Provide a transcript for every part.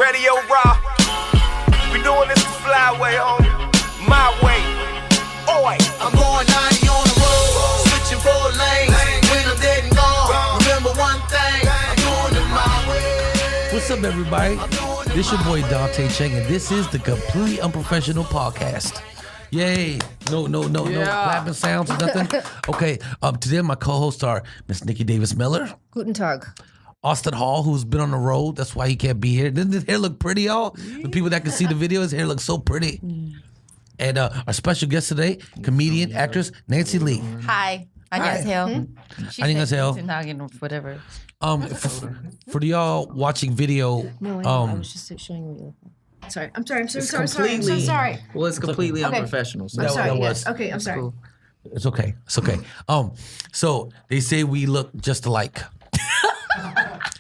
Radio Raw. We doing this the flyway, homie. My way. Oi. I'm going 90 on the road, switching 4 lanes. When I'm dead and gone, remember one thing, I'm doing it my way. What's up, everybody? This your boy Dante Chang, and this is the Completely Unprofessional Podcast. Yay! No clapping sounds or nothing. Okay, today my co-hosts are Miss Nicky Davis Miller, Guten Tag. Austin Hall, who's been on the road. That's why he can't be here. Doesn't his hair look pretty, y'all? The people that can see the video, his hair looks so pretty. And our special guest today, comedian, actress Nancy Lee. Hi. 안녕하세요. 안녕하세요. Whatever. For y'all watching video, No, I was just showing you. Sorry. I'm sorry. I'm so sorry. I'm so sorry. Well, it's completely unprofessional. So I'm sorry. that Yes. was- Okay, I'm sorry. cool. It's okay. It's okay. So they say we look just alike.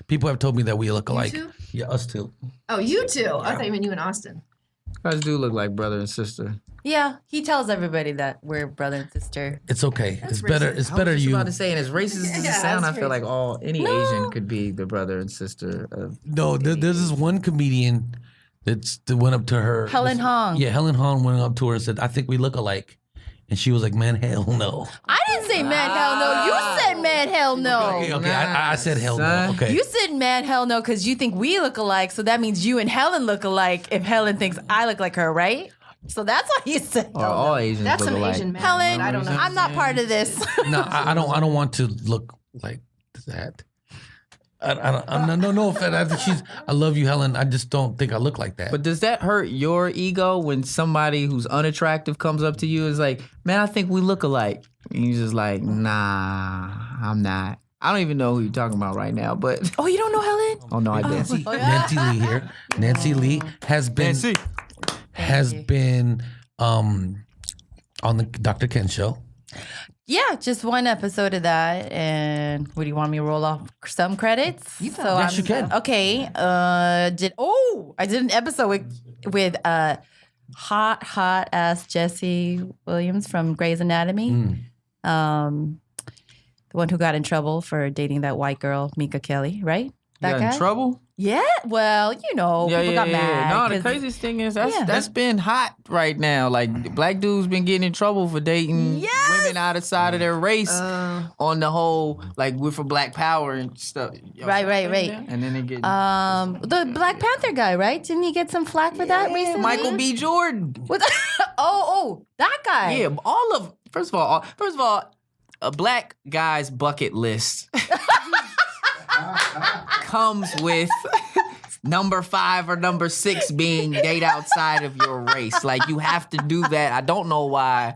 People have told me that we look alike. too? Yeah, us too. Oh, you two. I thought you meant you and Austin. You guys do look like brother and sister. Yeah, he tells everybody that we're brother and sister. It's okay. It's better. It's better I was just you. about to say, and as racist as it Yeah, sound, I that's feel like racist. any Asian could be the brother and sister of. No, there's this one comedian that went up to her. Helen Hong. Yeah, Helen Hong went up to her and said, "I think we look alike," and she was like, "Man, hell no." I didn't say man hell no. You said man hell no. Okay. I said hell no. Son. Okay. You said man hell no because you think we look alike, so that means you and Helen look alike if Helen thinks I look like her, right? So that's why you said Or hell no. all Asians That's look some alike. Asian man. Helen, I don't know. I'm not part of this. No, I don't want to look like that. No offense. I love you, Helen. I just don't think I look like that. But does that hurt your ego when somebody who's unattractive comes up to you and is like, man, I think we look alike? And you're just like, nah, I'm not. I don't even know who you're talking about right now, but Oh, you don't know Helen? oh no, I didn't. Nancy Lee here. Nancy Lee has been on the Dr. Ken show. Yeah, just one episode of that. And what do you want me to roll off some credits? Yes, you can. Okay. I did an episode with hot ass Jesse Williams from Grey's Anatomy. The one who got in trouble for dating that white girl, Mika Kelly, right? You That got in trouble? Yeah. Well, people got mad. No, the 'cause- craziest thing is that's been hot right now. Like black dudes been getting in trouble for dating women outside of their race on the whole like we're for Black Power and stuff. Right. And then they get The Black Panther guy, right? Didn't he get some flack for that recently? Michael B. Jordan. What? That guy. Yeah, first of all, a black guy's bucket list comes with number 5 or number 6 being date outside of your race. Like you have to do that. I don't know why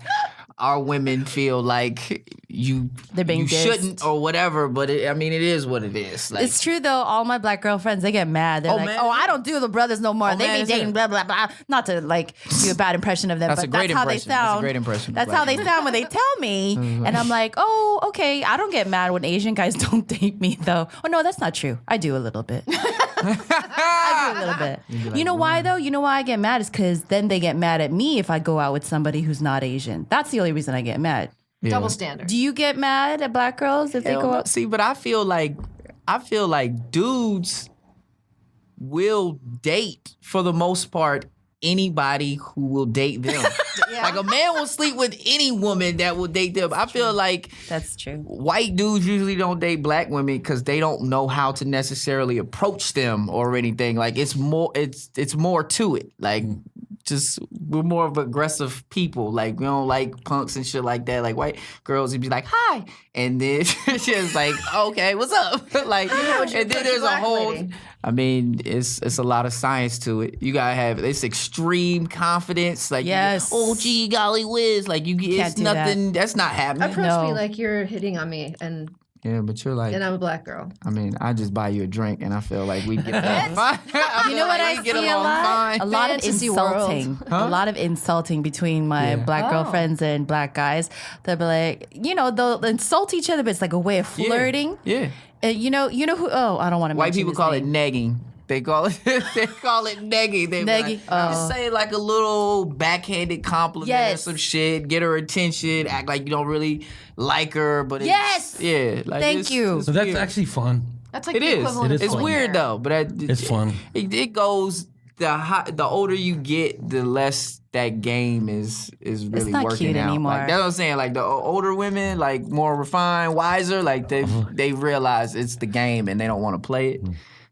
our women feel like They're being you dissed. shouldn't or whatever, but it is what it is. Like, It's true though. All my black girlfriends, they get mad. They're like, man. "Oh, I don't do the brothers no more. They man, be is dating it? blah blah blah." Not to like do a bad impression of them, That's but a great that's how they impression. That's a sound. great impression of That's black how they sound when they tell me, and I'm like, "Oh, okay." I don't get mad when Asian guys don't date me though. Oh no, that's not true. I do a little bit. I do a little bit. You know why though? You know why I get mad is because then they get mad at me if I go out with somebody who's not Asian. That's the only reason I get mad. Double standard. Do you get mad at black girls if they go out? See, but I feel like dudes will date for the most part anybody who will date them. Like a man will sleep with any woman that will date them. I feel like That's true. white dudes usually don't date black women because they don't know how to necessarily approach them or anything. Like it's more to it. Like just we're more of aggressive people. Like we don't like punks and shit like that. Like white girls would be like, "Hi," and then she's like, "Okay, what's up?" Like, and then there's a black whole. lady? I mean, it's a lot of science to it. You gotta have this extreme confidence. Like, Yes. oh gee, golly whiz, like Can't it's do that. nothing. That's not happening. Approach No. me like you're hitting on me, and Yeah, but you're like, I'm a black girl. I mean, I just buy you a drink, and I feel like we get along fine. You know what I see a lot? A lot of Fantasy world. insulting. A lot of insulting between my black girlfriends and black guys. They'll be like, they'll insult each other, but it's like a way of flirting. Yeah. You know who? Oh, I don't want to. White people his call name. it negging. They call it negging. They be Neggy. like, just say like a little backhanded compliment or Yes. some shit, get her attention, act like you don't really like her, but Yes. yeah. Like Thank you. So that's actually fun. That's like It the is. equivalent of It's pulling weird hair. though, but It's fun. It goes the older you get, the less that game is really not working cute out. anymore. Like, that's what I'm saying. Like the older women, like more refined, wiser, like they realize it's the game and they don't want to play it.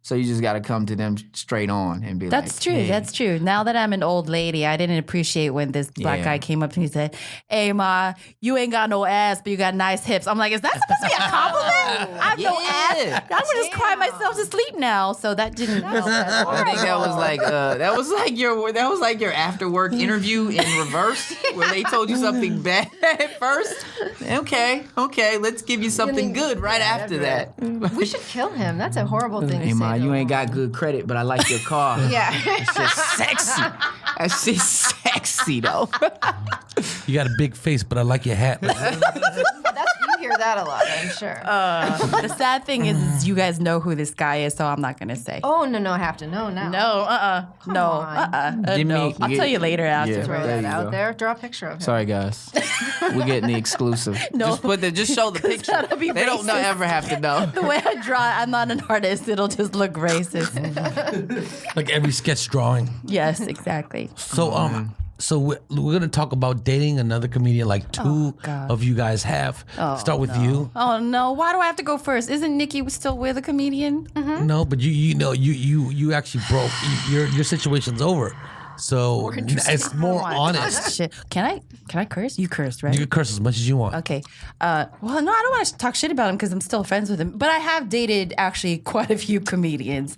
So you just got to come to them straight on and be That's like, true. hey. That's true. Now that I'm an old lady, I didn't appreciate when this black guy came up to me and said, "Hey, ma, you ain't got no ass, but you got nice hips." I'm like, is that supposed to be a compliment? I have no ass. I'm gonna just cry myself to sleep now. So that didn't help. I think that was like your after work interview in reverse, where they told you something bad at first. Okay, let's give you something good right after that. We should kill him. That's a horrible thing to Hey, say. ma, to you a ain't got woman. good credit, but I like your car. Yeah. It's just sexy. That shit's sexy, though. You got a big face, but I like your hat. You hear that a lot, I'm sure. The sad thing is you guys know who this guy is, so I'm not gonna say. Oh, no, I have to know now. No, Give no. me- I'll tell you later after. Yeah. Throw There that you out go. there. Draw a picture of him. Sorry, guys. We're getting the exclusive. No. Just show the picture. that'll be They don't racist. ever have to know. The way I draw, I'm not an artist. It'll just look racist. Like every sketch drawing. Yes, exactly. So we're gonna talk about dating another comedian. Like two God. of you guys have. Start with you. Oh no! Why do I have to go first? Isn't Nicky still with a comedian? No, but you actually broke. Your situation's over. So it's more honest. Shit. Can I curse? You cursed, right? You can curse as much as you want. Okay. Well, no, I don't want to talk shit about him because I'm still friends with him. But I have dated actually quite a few comedians,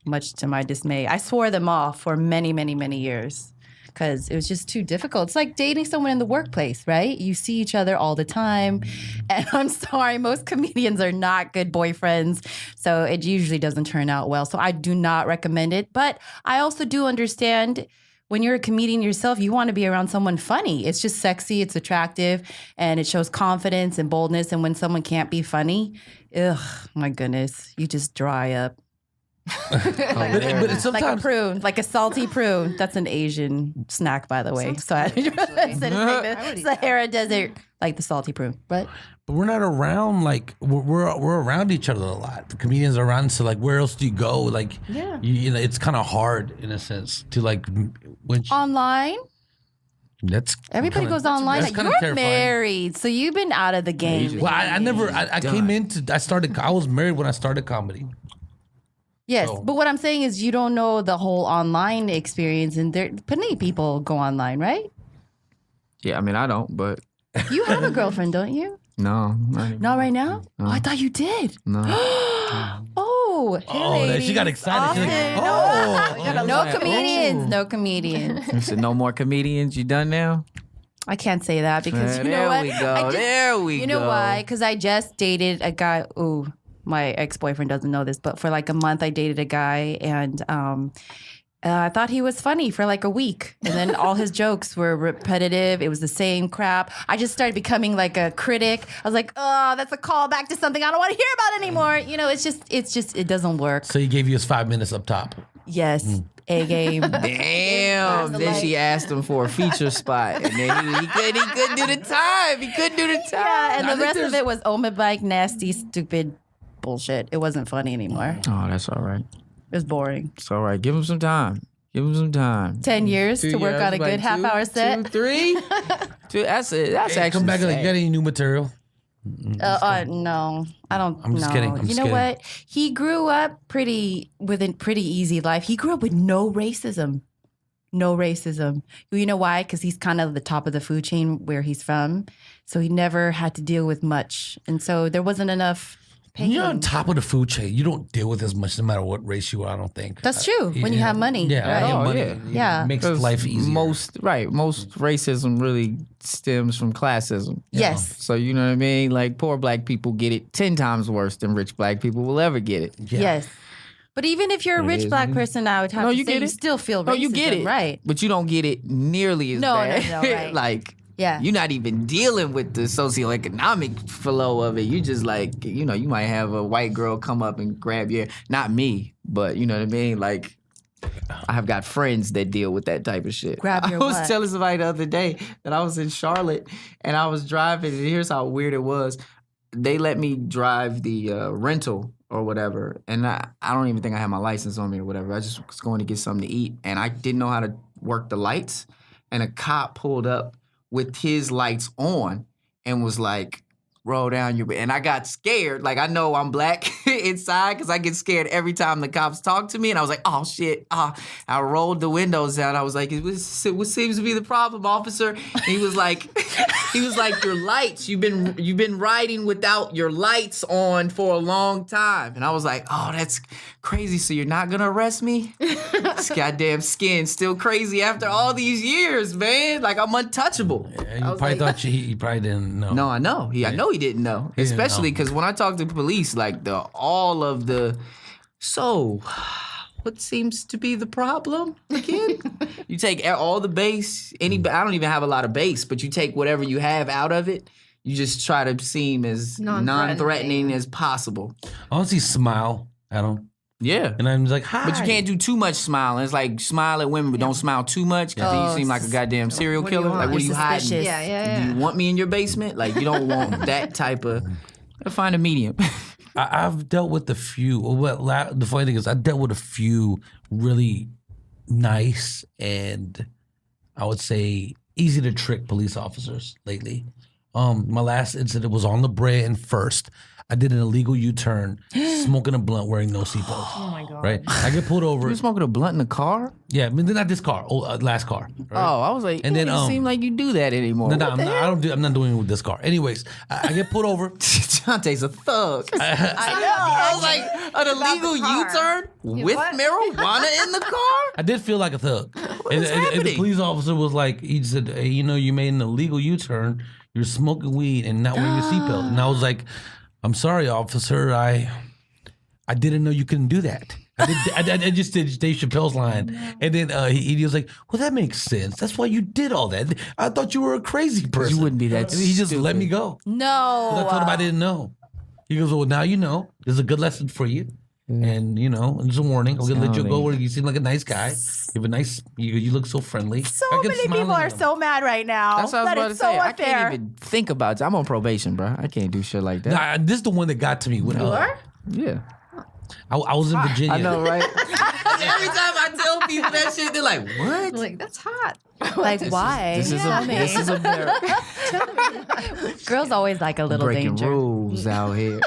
much to my dismay. I swore them off for many, many, many years because it was just too difficult. It's like dating someone in the workplace, right? You see each other all the time. And I'm sorry, most comedians are not good boyfriends. So it usually doesn't turn out well. So I do not recommend it. But I also do understand when you're a comedian yourself, you want to be around someone funny. It's just sexy, it's attractive, and it shows confidence and boldness. And when someone can't be funny, my goodness, you just dry up. But Like a sometimes prune, like a salty prune. That's an Asian snack, by the way. So I said the Sahara Desert, like the salty prune. But we're not around. Like we're around each other a lot. The comedians are around. So like, where else do you go? Like, you know, it's kind of hard in a sense to like when online, that's everybody kinda- goes online. that's Like, kinda you're terrifying. married, so you've been out of the game. Well, I was married when I started comedy. Yes, So- but what I'm saying is you don't know the whole online experience, and there plenty of people go online, right? Yeah, I mean, I don't, but You have a girlfriend, don't you? no. Not right now? Oh, I thought you did. No. Oh, hey, Oh, ladies. she got excited. She's like, Austin. oh. No comedians. No comedians. You said no more comedians. You done now? I can't say that because you know There what? we go. I just- There we You go. know why? Because I just dated a guy. Ooh, my ex-boyfriend doesn't know this, but for like a month, I dated a guy, and I thought he was funny for like a week, and then all his jokes were repetitive. It was the same crap. I just started becoming like a critic. I was like, oh, that's a callback to something I don't want to hear about anymore. You know, it's just, it doesn't work. So he gave you his 5 minutes up top. Yes, A game. Damn. Then she asked him for a feature spot, and then he couldn't do the time. He couldn't do the time. Yeah, and I the think rest of there's- it was my bike, nasty, stupid bullshit. It wasn't funny anymore. Oh, that's all right. It was boring. It's all right. Give him some time. Give him some time. 10 years to work on a good half-hour set. 2, 3. That's it. That's Hey, actually come back. You sad. got any new material? No, I don't. I'm just no. kidding. I'm you just know kidding. what? He grew up with a pretty easy life. He grew up with no racism. No racism. You know why? Because he's kind of the top of the food chain where he's from. So he never had to deal with much. And so there wasn't enough pain. You're on top of the food chain. You don't deal with as much no matter what race you are, I don't think. That's true. When you have money. Yeah, right? I have money. yeah. Yeah. It makes 'Cause life easier. Most racism really stems from classism. Yes. So you know what I mean? Like poor black people get it 10 times worse than rich black people will ever get it. Yes. But even if you're a rich is, black man. person, I would have No, to you say get you it. still feel racism, No, you get it. right? But you don't get it nearly as No, bad. no, right. Like Yeah. you're not even dealing with the socioeconomic flow of it. You just like, you know, you might have a white girl come up and grab your, not me, but you know what I mean? Like I have got friends that deal with that type of shit. Grab your I was what? telling somebody the other day that I was in Charlotte and I was driving, and here's how weird it was. they let me drive the rental or whatever, and I don't even think I had my license on me or whatever. I just was going to get something to eat, and I didn't know how to work the lights, and a cop pulled up with his lights on and was like, roll down your... And I got scared. Like, I know I'm black inside because I get scared every time the cops talk to me. And I was like, oh, shit. I rolled the windows down. I was like, what seems to be the problem, officer? And he was like, your lights. You've been riding without your lights on for a long time. And I was like, oh, that's crazy. So you're not going to arrest me? This goddamn skin's still crazy after all these years, man. Like, I'm untouchable. Yeah, you probably thought he probably didn't know. No, I know. I know he didn't know. Especially because when I talk to police, like so what seems to be the problem again? You take all the bass, I don't even have a lot of bass, but you take whatever you have out of it, you just try to seem as non-threatening as possible. Honestly, smile at him. Yeah. And I'm just like, hi. But you can't do too much smiling. It's like smile at women, but don't smile too much because then you seem like a goddamn serial killer. Like, what are you hiding? Yeah. Do you want me in your basement? Like, you don't want that type of... Find a medium. I've dealt with a few. The funny thing is, I dealt with a few really nice and I would say easy to trick police officers lately. My last incident was on La Brea and First. I did an illegal U-turn, smoking a blunt, wearing no seatbelt. Oh my God. Right? I get pulled over. You were smoking a blunt in the car? Yeah, I mean, not this car, last car. Right? Oh, I was like, it doesn't seem like you do that anymore. No, I'm not doing it with this car. Anyways, I get pulled over. Dante's a thug. I was like, an illegal U-turn with marijuana in the car? I did feel like a thug. What is and the happening? police officer was like, he said, hey, you made an illegal U-turn. You're smoking weed and not wearing your seatbelt. And I was like, I'm sorry, officer. I didn't know you couldn't do that. I just did Dave Chappelle's line. And then he was like, well, that makes sense. That's why you did all that. I thought you were a crazy person. You wouldn't be that And he just let me go. No. 'Cause I told him I didn't know. He goes, well, now you know. This is a good lesson for you. And, it's a warning. I'm going to let you go where you seem like a nice guy. You have a nice, you look so friendly. So I kept many people smiling are at him. so mad right now. That's what I was about to say. I Unfair. can't even think about it. I'm on probation, bro. I can't do shit like that. Nah, this is the one that got to me. When, Yeah. I was in Virginia. I know, right? Every time I tell people that shit, they're like, what? Like, that's hot. Like, why? This is Tell me. Girls always like a little breaking danger. rules out here.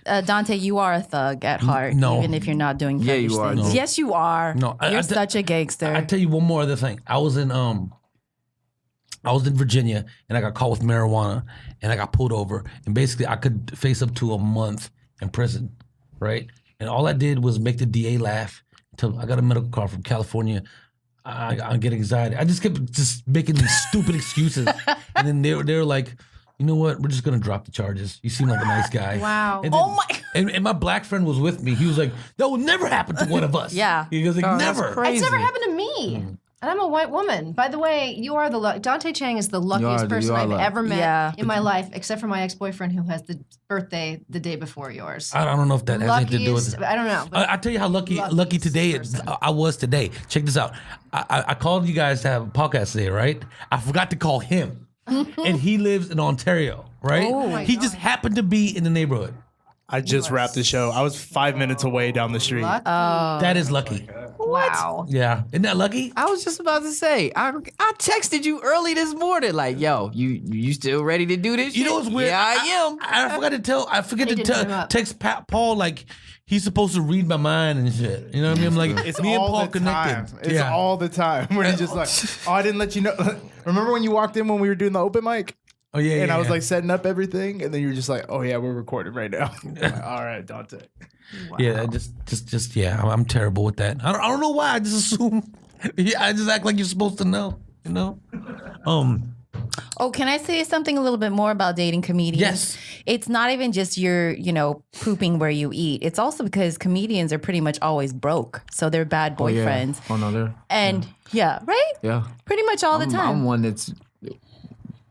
Dante, you are a thug at heart, No. even if you're not doing Yeah, thuggish you are. things. No. Yes, you are. No, You're such a gangster. I tell you one more other thing. I was in Virginia and I got caught with marijuana and I got pulled over and basically I could face up to a month in prison, right? And all I did was make the DA laugh until I got a medical card from California. I get anxiety. I just kept just making these stupid excuses, and then they were like, you know what? We're just gonna drop the charges. You seem like a nice guy. Wow. And then, and my black friend was with me. He was like, that will never happen to one of us. Yeah. He goes like, Oh, that's never. crazy. It's never happened to me. And I'm a white woman. By the way, you are Dante Chang is the luckiest person I've ever met in my life, except for my ex-boyfriend who has the birthday the day before yours. I don't know if that has anything to do with it. I don't know. I tell you how lucky today I was today. Check this out. I called you guys to have a podcast today, right? I forgot to call him. And he lives in Ontario, right? Oh my he God. just happened to be in the neighborhood. I just wrapped the show. I was 5 minutes away down the street. That is lucky. Wow. Yeah. Isn't that lucky? I was just about to say, I texted you early this morning, like, yo, you still ready to do this? You know shit? what's weird? Yeah, I am. I forget They to didn't hit him up. text Paul like he's supposed to read my mind and shit. You know what I mean? I'm like, It's me and all Paul the connected. time. It's all the time. Where he's just like, oh, I didn't let you know. Remember when you walked in when we were doing the open mic? Oh yeah. And I was yeah. like setting up everything, and then you're just like, "Oh yeah, we're recording right now." I'm like, all right, Dante. Yeah, just yeah. I'm terrible with that. I don't know why. I just assume. Yeah, I just act like you're supposed to know. You know. Oh, can I say something a little bit more about dating comedians? Yes. It's not even just your, pooping where you eat. It's also because comedians are pretty much always broke. So they're bad boyfriends. Oh no, they're And right? yeah. Pretty much all the time. I'm one that's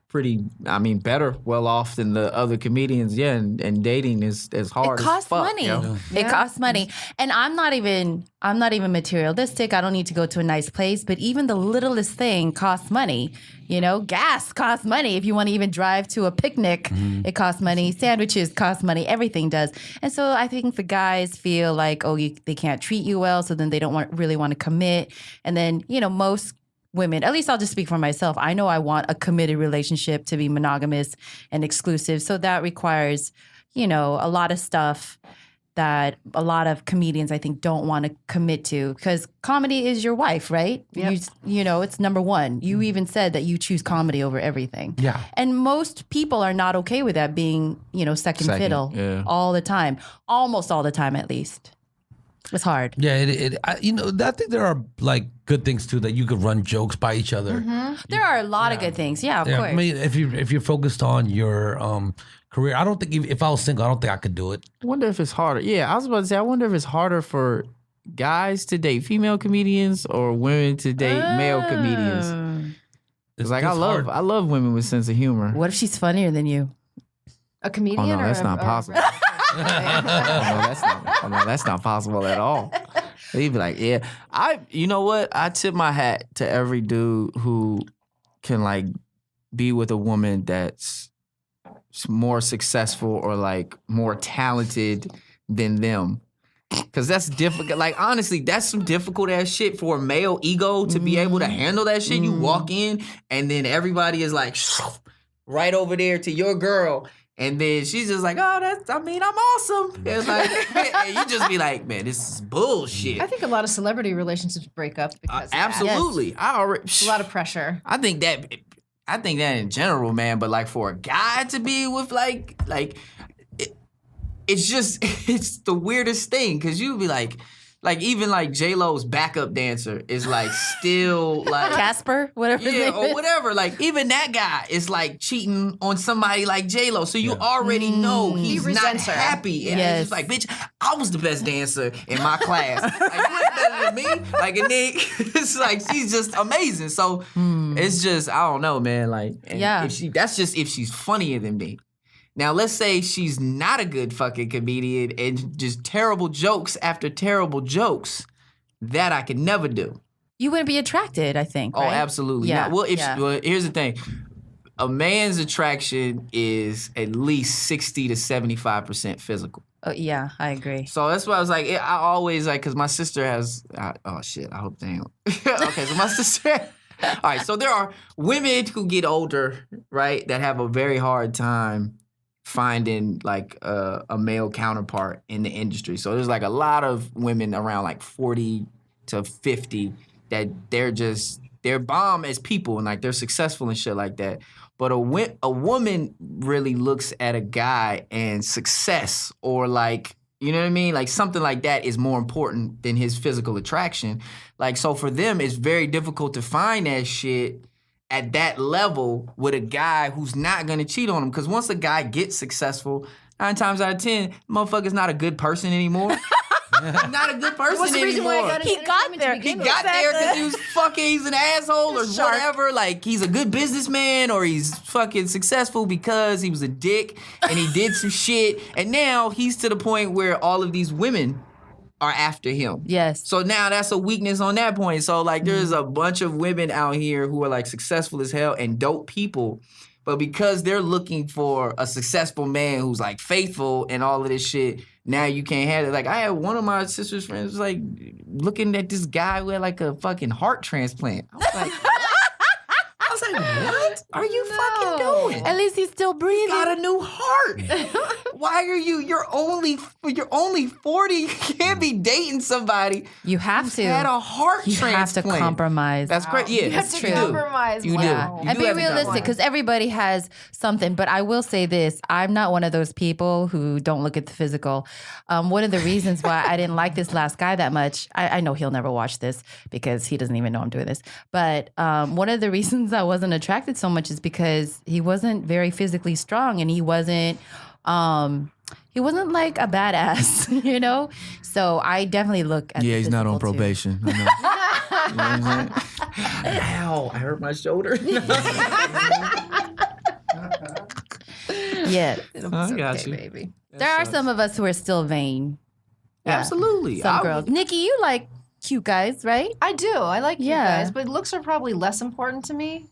pretty, better well off than the other comedians. Yeah, and dating is hard. It costs money. It costs money. And I'm not even materialistic. I don't need to go to a nice place, but even the littlest thing costs money. You know, gas costs money. If you want to even drive to a picnic, it costs money. Sandwiches cost money. Everything does. And so I think the guys feel like, they can't treat you well, so then they don't really want to commit. And then, most women, at least I'll just speak for myself, I know I want a committed relationship to be monogamous and exclusive. So that requires, a lot of stuff that a lot of comedians, I think, don't want to commit to, because comedy is your wife, right? Yep. It's number one. You even said that you choose comedy over everything. Yeah. And most people are not okay with that being, second fiddle all the time, almost all the time, at least. It's hard. Yeah, I think there are like good things too, that you could run jokes by each other. There are a lot of good things. Yeah, of course. I mean, if you're focused on your career, I don't think if I was single, I don't think I could do it. I wonder if it's harder. Yeah, I was about to say, I wonder if it's harder for guys to date female comedians or women to date male comedians. It's like I love women with sense of humor. What if she's funnier than you? A comedian? Oh no, that's not possible. That's not possible at all. They'd be like, yeah. You know what? I tip my hat to every dude who can like be with a woman that's more successful or like more talented than them. Cause that's difficult. Like honestly, that's some difficult ass shit for a male ego to be able to handle that shit. You walk in and then everybody is like right over there to your girl. And then she's just like, I'm awesome. And like, and you just be like, man, this is bullshit. I think a lot of celebrity relationships break up because of absolutely. That. A lot of pressure. I think that in general, man. But like for a guy to be with it's the weirdest thing, because you'd be like even like J-Lo's backup dancer is like still like Casper, whatever. Yeah, or whatever. Like even that guy is like cheating on somebody like J-Lo. So you already know he's not happy. And he's just like, bitch, I was the best dancer in my class. Like you ain't better than me. Like and then it's like she's just amazing. So it's just I don't know, man. Like if she's funnier than me. Now, let's say she's not a good fucking comedian and just terrible jokes after terrible jokes. That I could never do. You wouldn't be attracted, I think, right? Oh, absolutely. Yeah. Well, here's the thing. A man's attraction is at least 60 to 75% physical. Oh, yeah, I agree. So that's why I was like, I always like, because my sister has, oh shit, I hope they ain't. Okay, so my sister, all right, so there are women who get older, right, that have a very hard time finding like a male counterpart in the industry. So there's like a lot of women around like 40 to 50 that they're bomb as people and like they're successful and shit like that. But a woman really looks at a guy and success or like, you know what I mean? Like something like that is more important than his physical attraction. Like, so for them, it's very difficult to find that shit at that level with a guy who's not gonna cheat on him. Because once a guy gets successful, 9 times out of 10, motherfucker's not a good person anymore. Not a good person What's the reason anymore. why I got He got there. He got there because he's an asshole or whatever. Like, he's a good businessman or he's fucking successful because he was a dick and he did some shit. And now he's to the point where all of these women are after him. Yes. So now that's a weakness on that point. So, like, there's a bunch of women out here who are, like, successful as hell and dope people. But because they're looking for a successful man who's, like, faithful and all of this shit, now you can't have it. Like, I had one of my sister's friends, like, looking at this guy who had, like, a fucking heart transplant. I was like, what are you fucking doing? At least he's still breathing. He got a new heart. Why are you're only 40. You can't be dating somebody. You have to. Had a heart transplant. You have to compromise. That's great. Yeah, You have to compromise. You Wow. do. And be realistic, because everybody has something. But I will say this. I'm not one of those people who don't look at the physical. One of the reasons why I didn't like this last guy that much, I know he'll never watch this because he doesn't even know I'm doing this. But one of the reasons I wasn't attracted so much is because he wasn't very physically strong and he wasn't like a badass, you know? So I definitely look at the he's not on physical, too. probation. I know. You know what I'm saying? Ow, I hurt my shoulder. Yeah. I got Okay, you. baby. There are some of us who are still vain. Absolutely. Some I girls. would- Nikki, you like cute guys, right? I do. I like you Yeah. guys, but looks are probably less important to me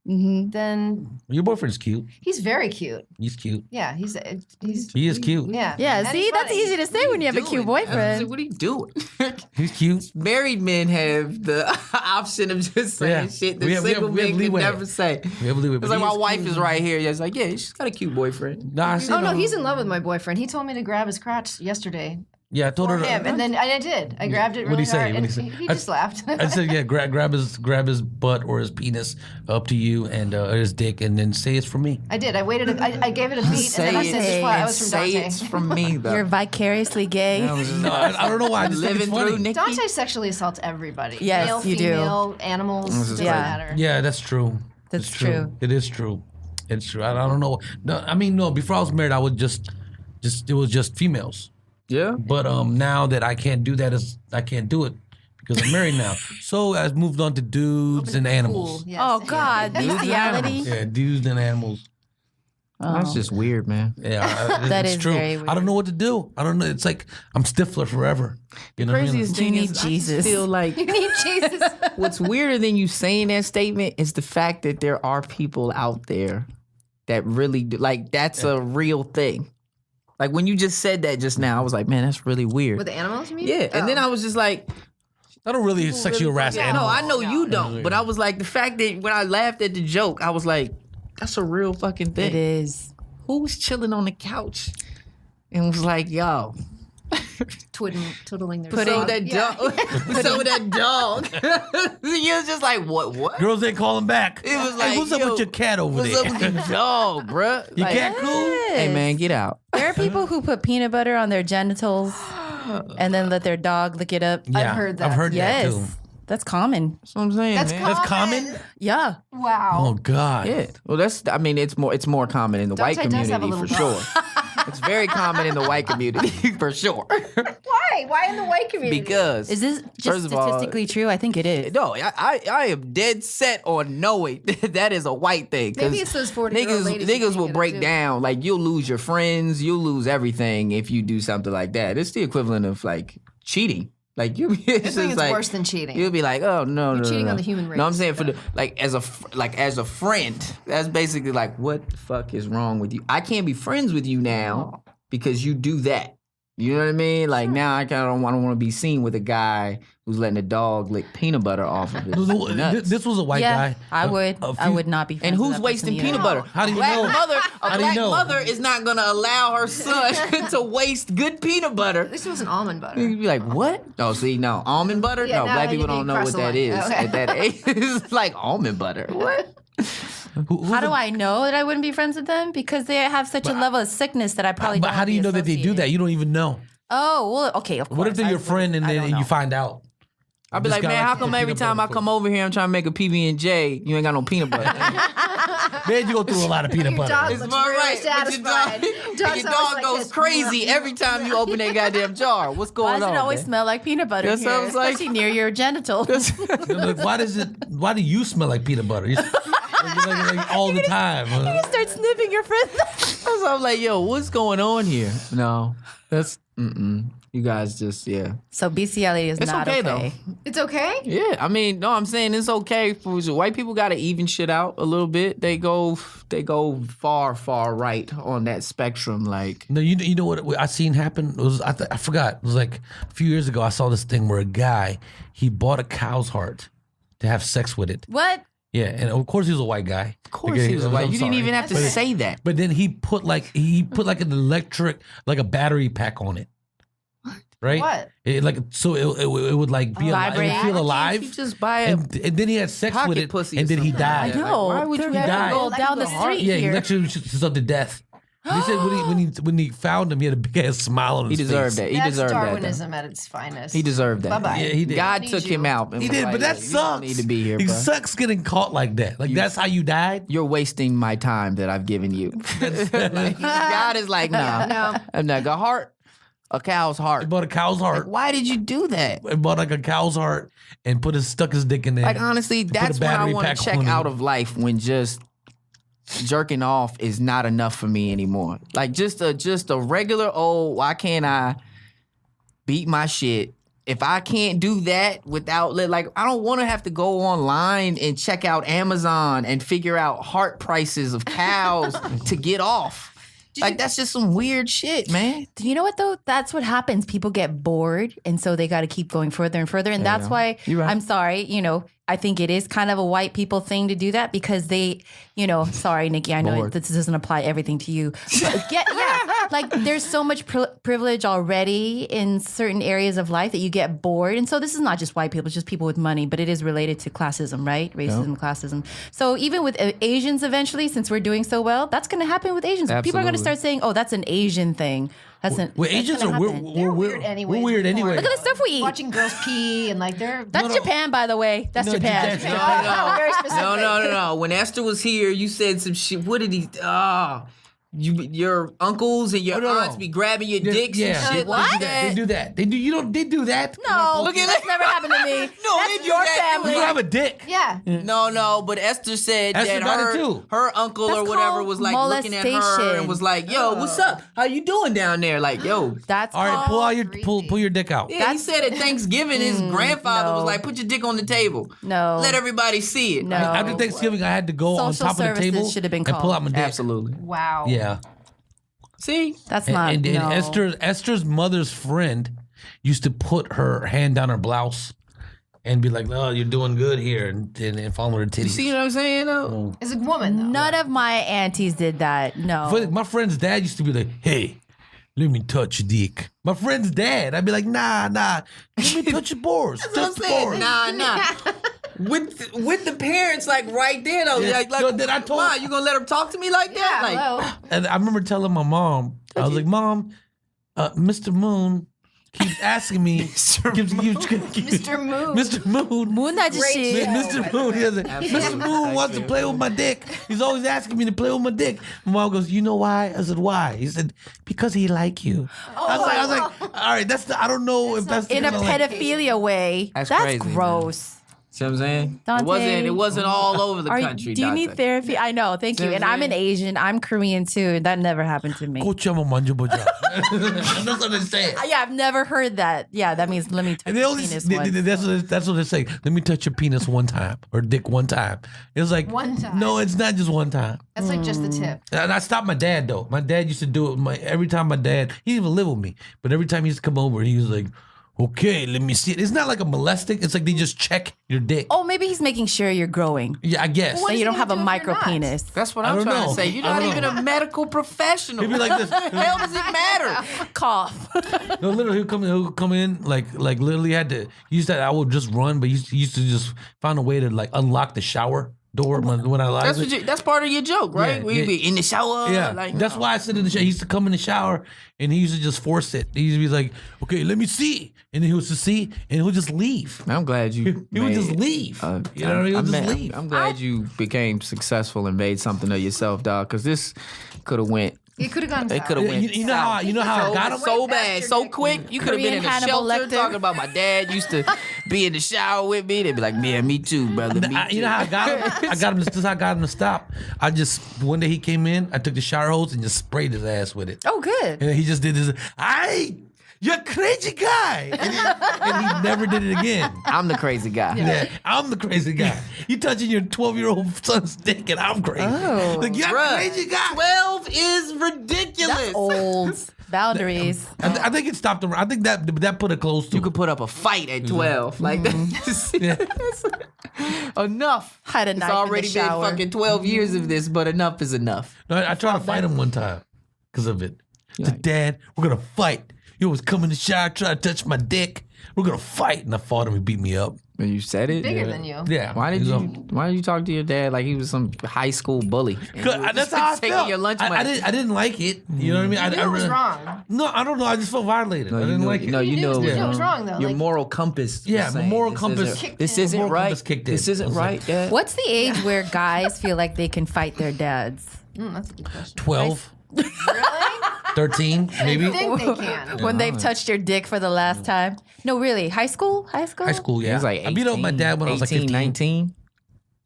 Mm-hmm. than Your boyfriend's cute. he's very cute. He's cute. Yeah, he's He is cute. yeah. Yeah, And see, he's that's funny. easy to say when you have a cute Doing? boyfriend. What are you doing? He's cute. Married men have the option of just saying Yeah. shit that We have single men can leeway. never say. We have leeway, It's but like he my is wife cute. is right here. It's like, yeah, she's got a cute boyfriend. Nah, I see Oh no, no- he's in love with my boyfriend. He told me to grab his crotch yesterday Yeah, I told for her. him, and then I did. I grabbed it What'd really he say? hard, What'd and he say? he just laughed. I said, yeah, grab his butt or his penis up to you and his dick, and then say it's for me. I did. I waited. I gave it a beat, Say and then I it said, "This is why I was from say Dante." it's from me, though. You're vicariously gay. No, I don't know why. I just think Living it's funny. through Nikki. Dante sexually assaults everybody. Yes, Male, you do. female, animals. Doesn't Yeah. matter. Yeah, that's true. That's It's true. It is true. It's true. I don't know. No, I mean, no. Before I was married, I would just it was just females. Yeah. But now that I can't do that, I can't do it because I'm married now. So I've moved on to dudes and animals. Cool. Yes. Oh God, bestiality. Yeah, dudes and animals. That's just weird, man. Yeah, That it's is true. very I don't know what to do. I don't know. It's like I'm Stifler forever. You know what I mean? Craziest You thing need is, I Jesus. just feel like You need Jesus. what's weirder than you saying that statement is the fact that there are people out there that really do, like that's a real thing. Like when you just said that just now, I was like, man, that's really weird. With the animals, you mean? Yeah, and then Oh. I was just like, I don't really sexually harass no, animals. I know you don't, but I was like, the fact that when I laughed at the joke, I was like, that's a real fucking thing. It is. Who was chilling on the couch and was like, yo, Twiddling their so dog. that Yeah. dog, so that dog. You was just like, what? Girls ain't calling back. It was Hey, like, what's up yo, with your cat over What's there? up with your dog, bruh? Your Like, cat cool? Hey man, get out. There are people who put peanut butter on their genitals and then let their dog lick it up. Yeah, heard that. I've heard Yes, that too. that's common. That's what I'm saying. That's man. That's common. Yeah. Wow. Oh God. Yeah. Well, I mean, it's more common in the white Dante does have a community for little sure. It's very common in the white community for sure. Why? Why in the white community? Because Is this just First of all, statistically true? I think it is. no, I am dead set on knowing that is a white thing. 'cause Maybe it's those 40-year-old ladies who Niggas can't will get it, break too. down. Like you'll lose your friends, you'll lose everything if you do something like that. It's the equivalent of like cheating. Like you, I think it's worse than cheating. You'll be like, oh no, no, cheating no, on no. the human race. No, I'm saying for the like as a friend, that's basically like what the fuck is wrong with you? I can't be friends with you now because you do that. You know what I mean? Like now I kind of don't want to be seen with a guy who's letting a dog lick peanut butter off of his nuts. This was a white yeah, guy. I would. I would not be. Friends And with who's that wasting person peanut either. butter? How do you black know? Mother, How a do you black know? mother is not going to allow her son to waste good peanut butter. At least it wasn't almond butter. You'd be like, what? Oh, see, no. Almond butter? Yeah, no, no, black I people didn't don't know cross what the that line. is Okay. at that age. It's like almond butter. What? How do I know that I wouldn't be friends with them? Because they have such a level of sickness that I probably. But don't how wanna do be you know that they do associated. that? You don't even know. Oh well, okay. Of course. What if they're I your wouldn't- friend and I don't then know. you find out? I'll be This like, guy man, likes how the come every peanut time I butter come over here, I'm trying to make a PB&J, you ain't got no peanut butter? Man, you go through a lot of peanut Your butter. dog It's looks more really right. But satisfied. your Dog's dog always like goes this. crazy every time you open that goddamn jar. What's Why going does on? it always man? smell like peanut butter That here, sounds like- especially near your genitals? Like, why do you smell like peanut butter? Like all the time. huh? Start sniffing your friend. So I'm like, yo, what's going on here? No, that's You guys just So bestiality is It's not okay, okay. though. It's okay? Yeah, I mean, no, I'm saying it's okay for white people. Got to even shit out a little bit. They go far right on that spectrum. Like, No, you know what I seen happen? It was I forgot. It was like a few years ago. I saw this thing where a guy he bought a cow's heart to have sex with it. What? Yeah, and of course he was a white guy. of course he was white. You didn't even have to That's say that. But then he put like an electric like a battery pack on it. Right? What? It would like be alive, it would Vibrate. feel Why alive. can't you just buy a and then he had sex pocket with it, pussy and or then he something like died. that? I know. why would you They're have to died. go down the Heart? street Yeah, he here. electrocuted himself to death. He said when he found him, he had a big ass smile on He his deserved face. that. He That's deserved that. Darwinism at its finest. He deserved that. Bye-bye. Yeah, he did. God Need took you. him out. And He was did, like, but that "You don't sucks. need to be here, It bro. sucks getting caught like that. Like that's how you died. You're wasting my time that I've given you. Like, God is like, nah. No. I'm like a cow's He heart. bought a cow's heart. Why did you do that? He bought like a cow's heart and stuck his dick in there. Like honestly, put a that's when I battery want pack to check on it. out of life when just jerking off is not enough for me anymore. Like just a regular old, why can't I beat my shit? If I can't do that without, like, I don't want to have to go online and check out Amazon and figure out heart prices of cows to get off. Like, that's just some weird shit, man. You know what, though? That's what happens. People get bored, and so they got to keep going further and further. And that's why, I'm sorry, I think it is kind of a white people thing to do that because they, sorry, Nikki, I know this doesn't apply everything to you. But like there's so much privilege already in certain areas of life that you get bored. And so this is not just white people, it's just people with money, but it is related to classism, right? Racism, classism. So even with Asians eventually, since we're doing so well, that's going to happen with Asians. Absolutely. People are going to start saying, oh, that's an Asian thing. Asians are we're weird anyway. We're weird anyway. Look at the stuff we eat. Watching girls pee and like That's Japan, by the way. That's Japan. Very specific. No. When Esther was here, you said some shit. What did he? Your uncles and your aunts be grabbing your dicks and shit. What? They do that. They do. They do that. No, Look at that's never happened to me. No, That's they do your that. family. You have a dick. Yeah. No, but Esther said Esther that got it too. her uncle That's or whatever called was like looking at her molestation. and was like, "Yo, what's up? How you doing down there?" Like, "Yo." That's All right, called pull your dick out. Yeah, he said at Thanksgiving his grandfather was like, "Put your dick on the table. No. Let everybody see it." No. After Thanksgiving, I had to go on Social top of the services table should have been and pull called. out my dick. Absolutely. Wow. Yeah. See? That's not. And no. Esther's mother's friend used to put her hand down her blouse and be like, "Oh, you're doing good here," and follow her titties. You see what I'm saying though? As a woman, though. None of my aunties did that. No. But my friend's dad used to be like, "Hey, let me touch your dick." My friend's dad, I'd be like, "Nah, let me touch your balls. That's what I'm Touch the saying. balls." Nah. With the parents like right there though. Yeah. Like Yo, then I told- Ma, you gonna let them talk to me like that? Yeah, Like, hello. And I remember telling my mom, I was like, "Mom, Mr. Moon keeps asking me, Mr. Moon. Mr. Moon, Moon that just Great shit. show. Mr. Moon, he was like, Mr. Moon wants to play with my dick. He's always asking me to play with my dick." My mom goes, "You know why?" I said, "Why?" He said, "Because he like you." I was like, all right, I don't know if that's In a like, pedophilia way. That's That's crazy, man. gross. see what I'm saying? Dante. It wasn't all over the country. Do you Dante. need therapy? I know. Thank you. See what And I'm I'm an saying? Asian. I'm Korean too. And that never happened to me. Kochama manjuboja. That's what they say. Yeah, I've never heard that. Yeah, that means let me touch And they your only penis once. that's what they say. Let me touch your penis one time or dick one time. It's like One time. No, it's not just one time. That's like just the tip. And I stopped my dad though. My dad used to do it. Every time my dad, he didn't even live with me, but every time he used to come over, he was like, "Okay, let me see it." It's not like a molesting. It's like they just check your dick. Oh, maybe he's making sure you're growing. Yeah, I guess. What And is you he don't have a gonna do if micro you're not? penis. That's what I I'm don't trying know. to say. You're I not don't even know. a medical professional. He'd be like this. What the hell does it matter? Cough. No, literally, he'll come in like literally had to. He used to. I would just run, but he used to just find a way to like unlock the shower door when I That's lied. what that's part of your joke, right? Yeah, Where you yeah. be in the shower. Yeah, like, that's why I sit in the shower. He used to come in the shower and he used to just force it. He used to be like, "Okay, let me see," and then he was to see, and he would just leave. I'm glad you. He would just leave. You know what I mean? He would just leave. I'm glad you became successful and made something of yourself, dog. Because this could have went. It could have gone It south. could have went. You know how I got him. so Way past bad, your so dick. quick. You could have been Korean in a Hannibal shelter Lecter. talking about my dad used to be in the shower with me. They'd be like, "Yeah, me too, brother. Me too." You know how I got him? I got him. This is how I got him to stop. I just one day he came in. I took the shower hose and just sprayed his ass with it. Oh, good. And he just did this. You're a crazy guy. And he never did it again. I'm the crazy guy. Yeah, I'm the crazy guy. You touching your 12-year-old son's dick, and I'm crazy. Oh. Like, you're a Bruh, crazy guy. 12 is ridiculous. That's old. Boundaries. I think it stopped him. I think that put it close to. You could put up a fight at 12. Like that's enough. Had a It's knife in the already been shower. fucking 12 years of this, but enough is enough. No, I tried to fight him one time because of it. I said, like- "Dad, we're gonna fight. You always come in the shower, try to touch my dick. We're gonna fight." And I fought him. He beat me up. When you said it, Bigger than you. Yeah. Why did He's you? on- Why did you talk to your dad like he was some high school bully? And you were That's just how I taking felt. your lunch money. I didn't like it. You know what I mean? You knew it was wrong. No, I don't know. I just felt violated. No, I you didn't knew, like it. no, you You know knew it it was wrong, though. Your Like- moral compass. was Yeah, my saying, moral this compass isn't- kicked This in. isn't Moral right. compass kicked in. This I isn't was right, like- Dad. What's the age where guys feel like they can fight their dads? That's a good question. 12, Really? 13, maybe. I think they can. When they've touched your dick for the last time? No, really. High school? High school? High school, He yeah. was like 18, I beat up my dad when I was like 18, 15. 19.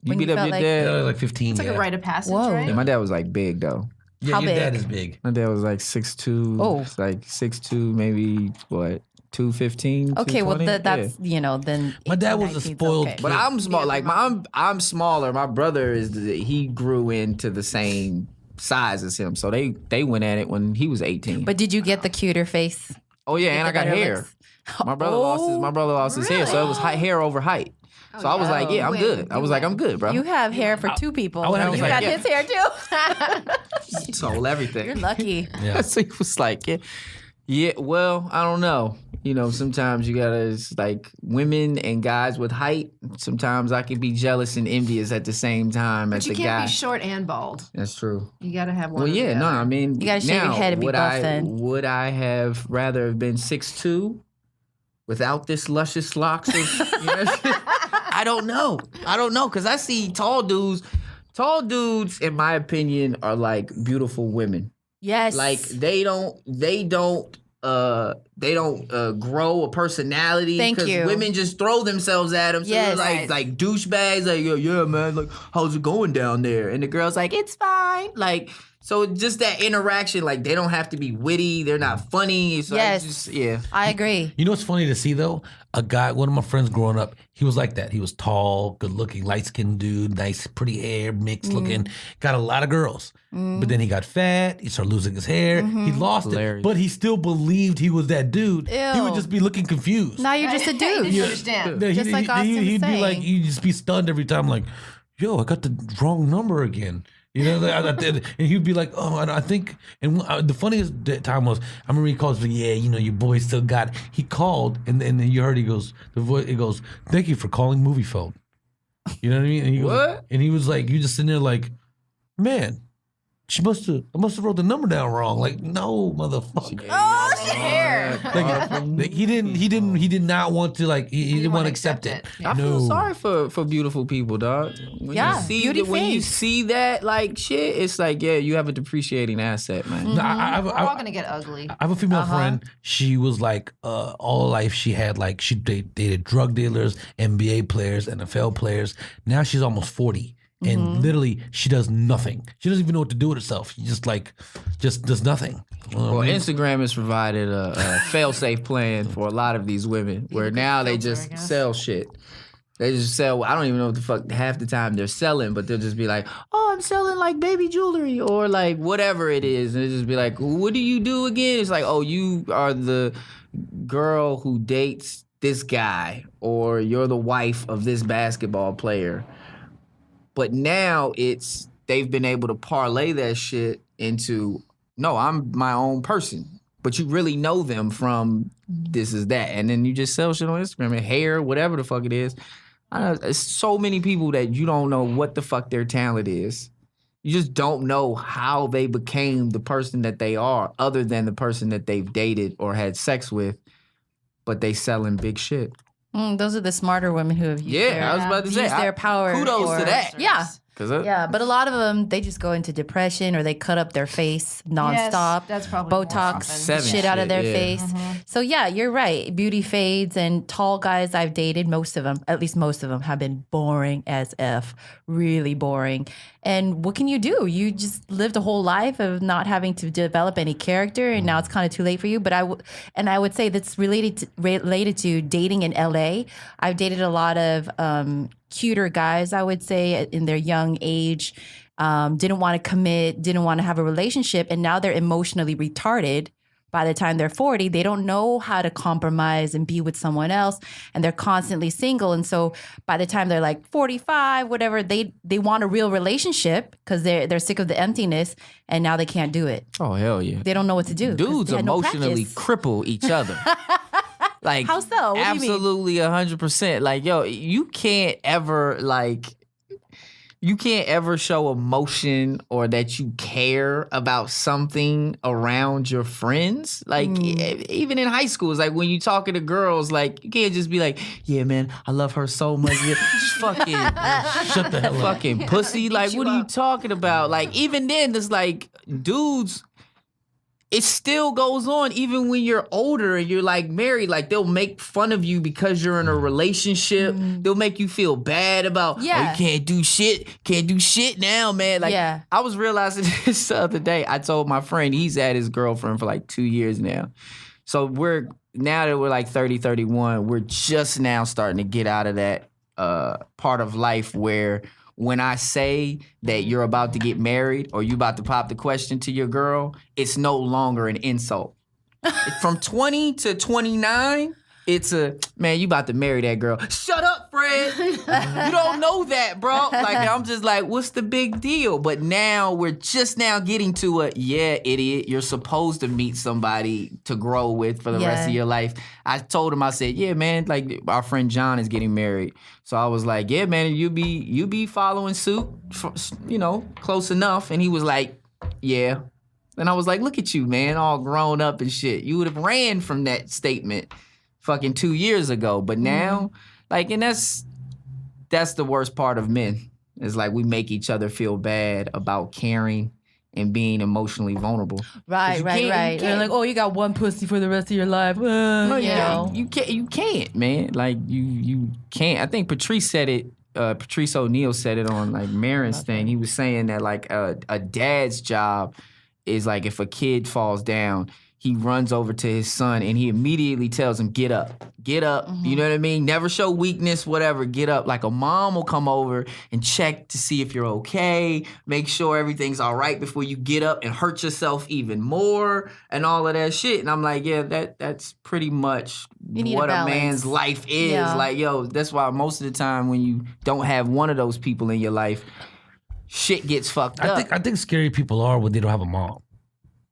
You When beat you up felt your like- dad? Yeah, like 15. It's like yeah. a rite of passage, Whoa. right? Yeah, my dad was like big though. Yeah, How your dad big? is big. My dad was like 6'2". Oh. It's like 6'2", maybe what 215. Okay, well 220? that's Yeah. then. My dad was a 19's spoiled okay. But I'm small. Like I'm smaller. My brother he grew into the same size as him. So they went at it when he was 18. But did you get the cuter face? oh yeah, and the I got better hair. looks? My brother lost his hair, so it was hair over height. So I was like, yeah, I'm win. good. I You was like, win. I'm good, bro. You have hair for two people. I would have you to got say, his hair too. He stole everything. You're lucky. Yeah. So he was like, yeah, well, I don't know. You know, sometimes you gotta, it's like women and guys with height, sometimes I can be jealous and envious at the same time as But you the can't guy. be short and bald. That's true. You got to have one. Well, or the yeah, no, other. I mean, You gotta shave your now, head and be would buff I, then. would I have rather have been 6'2" without this luscious locks of, you know, I don't know. Because I see tall dudes. Tall dudes, in my opinion, are like beautiful women. Yes. Like they don't grow a personality. Thank 'cause you. Women just throw themselves at them. So Yes. they're like douchebags. Like, yeah, man. Like, how's it going down there? And the girl's like, it's fine. Like, so just that interaction. Like, they don't have to be witty. They're not funny. So Yes. I agree. You know what's funny to see though? A guy, one of my friends growing up, he was like that. He was tall, good looking, light skinned dude, nice, pretty hair, mixed looking, got a lot of girls. But then he got fat, he started losing his hair, he lost Hilarious. it. But he still believed he was that dude. He would Ew. just be looking confused. Now you're just a I dude. didn't understand. Yeah, Just like Austin was he'd be saying. like, you'd just be stunned every time, like, yo, I got the wrong number again. You know, and he'd be like, oh, and I think, and the funniest time was, I remember he calls, like, yeah, you know, your boy still got, he called, and then you heard, he goes, the voice, it goes, thank you for calling movie phone. You know what I mean? And he goes, What? and he was like, you just sitting there like, man, I must have wrote the number down wrong. Like, no, motherfucker. Hair. Like, he did not want to, like, he didn't want to accept it. I feel sorry for beautiful people, dog. When Yeah, you see beauty when you face. see that like shit, it's like, yeah, you have a depreciating asset, man. No, I We're all gonna get ugly. I have a female friend. She was like, all her life she had like, she dated drug dealers, NBA players, NFL players. Now she's almost 40. And literally, she does nothing. She doesn't even know what to do with herself. She just does nothing. Well, Instagram has provided a fail-safe plan for a lot of these women, where now they filter, I just guess. sell shit. They just sell. I don't even know what the fuck half the time they're selling, but they'll just be like, "Oh, I'm selling like baby jewelry or like whatever it is," and it just be like, "What do you do again?" It's like, "Oh, you are the girl who dates this guy, or you're the wife of this basketball player." But now they've been able to parlay that shit into, no, I'm my own person. But you really know them from this is that. And then you just sell shit on Instagram and hair, whatever the fuck it is. I know it's so many people that you don't know what the fuck their talent is. You just don't know how they became the person that they are, other than the person that they've dated or had sex with, but they selling big shit. Those are the smarter women who have used Yeah, I was about to say. used their power. Kudos to for- that. Yeah. Yeah, But a lot of them, they just go into depression or they cut up their face nonstop. that's probably more Botox often. Seven shit out of shit, their yeah. face. So yeah, you're right. Beauty fades, and tall guys I've dated, most of them, at least most of them, have been boring as F, really boring. And what can you do? You just lived a whole life of not having to develop any character, and now it's kind of too late for you. But I would say that's related to dating in LA. I've dated a lot of cuter guys, I would say, in their young age, didn't want to commit, didn't want to have a relationship, and now they're emotionally retarded. By the time they're 40, they don't know how to compromise and be with someone else, and they're constantly single. And so by the time they're like 45, whatever, they want a real relationship because they're sick of the emptiness, and now they can't do it. Oh, hell yeah. They don't know what to do. 'cause Dudes they had no emotionally practice. cripple each other. Like, How so? What do you mean? absolutely 100%. Like, yo, you can't ever show emotion or that you care about something around your friends. Like, even in high school, it's like when you talking to girls, like, you can't just be like, yeah, man, I love her so much. Yeah, just fucking Shut the hell up. fucking pussy. Like, what are you talking about? Like, even then, it's like dudes, it still goes on even when you're older and you're like married. Like they'll make fun of you because you're in a relationship. They'll make you feel bad about, oh, you can't do shit now, man. Like I was realizing this the other day. I told my friend, he's had his girlfriend for like 2 years now. So now that we're like 30, 31, we're just now starting to get out of that part of life where when I say that you're about to get married or you about to pop the question to your girl, it's no longer an insult. From 20 to 29, it's man, you about to marry that girl. Shut up, Fred. You don't know that, bro. Like, I'm just like, what's the big deal? But now we're just now getting to idiot, you're supposed to meet somebody to grow with for the rest of your life. I told him, I said, yeah, man, like our friend John is getting married. So I was like, yeah, man, you be following suit, close enough. And he was like, yeah. And I was like, look at you, man, all grown up and shit. You would have ran from that statement fucking 2 years ago. But now, like, and that's the worst part of men. Is like we make each other feel bad about caring and being emotionally vulnerable. Right. They're like, oh, you got one pussy for the rest of your life. You can't, man. Like you can't. I think Patrice said it. Patrice O'Neal said it on like Marin's thing. He was saying that like a dad's job is like if a kid falls down, he runs over to his son and he immediately tells him, get up. You know what I mean? Never show weakness, whatever, get up. Like a mom will come over and check to see if you're okay, make sure everything's all right before you get up and hurt yourself even more and all of that shit. And I'm like, yeah, that's pretty much what a man's life is. Yeah. Like, yo, that's why most of the time when you don't have one of those people in your life, shit gets fucked up. I think scary people are when they don't have a mom.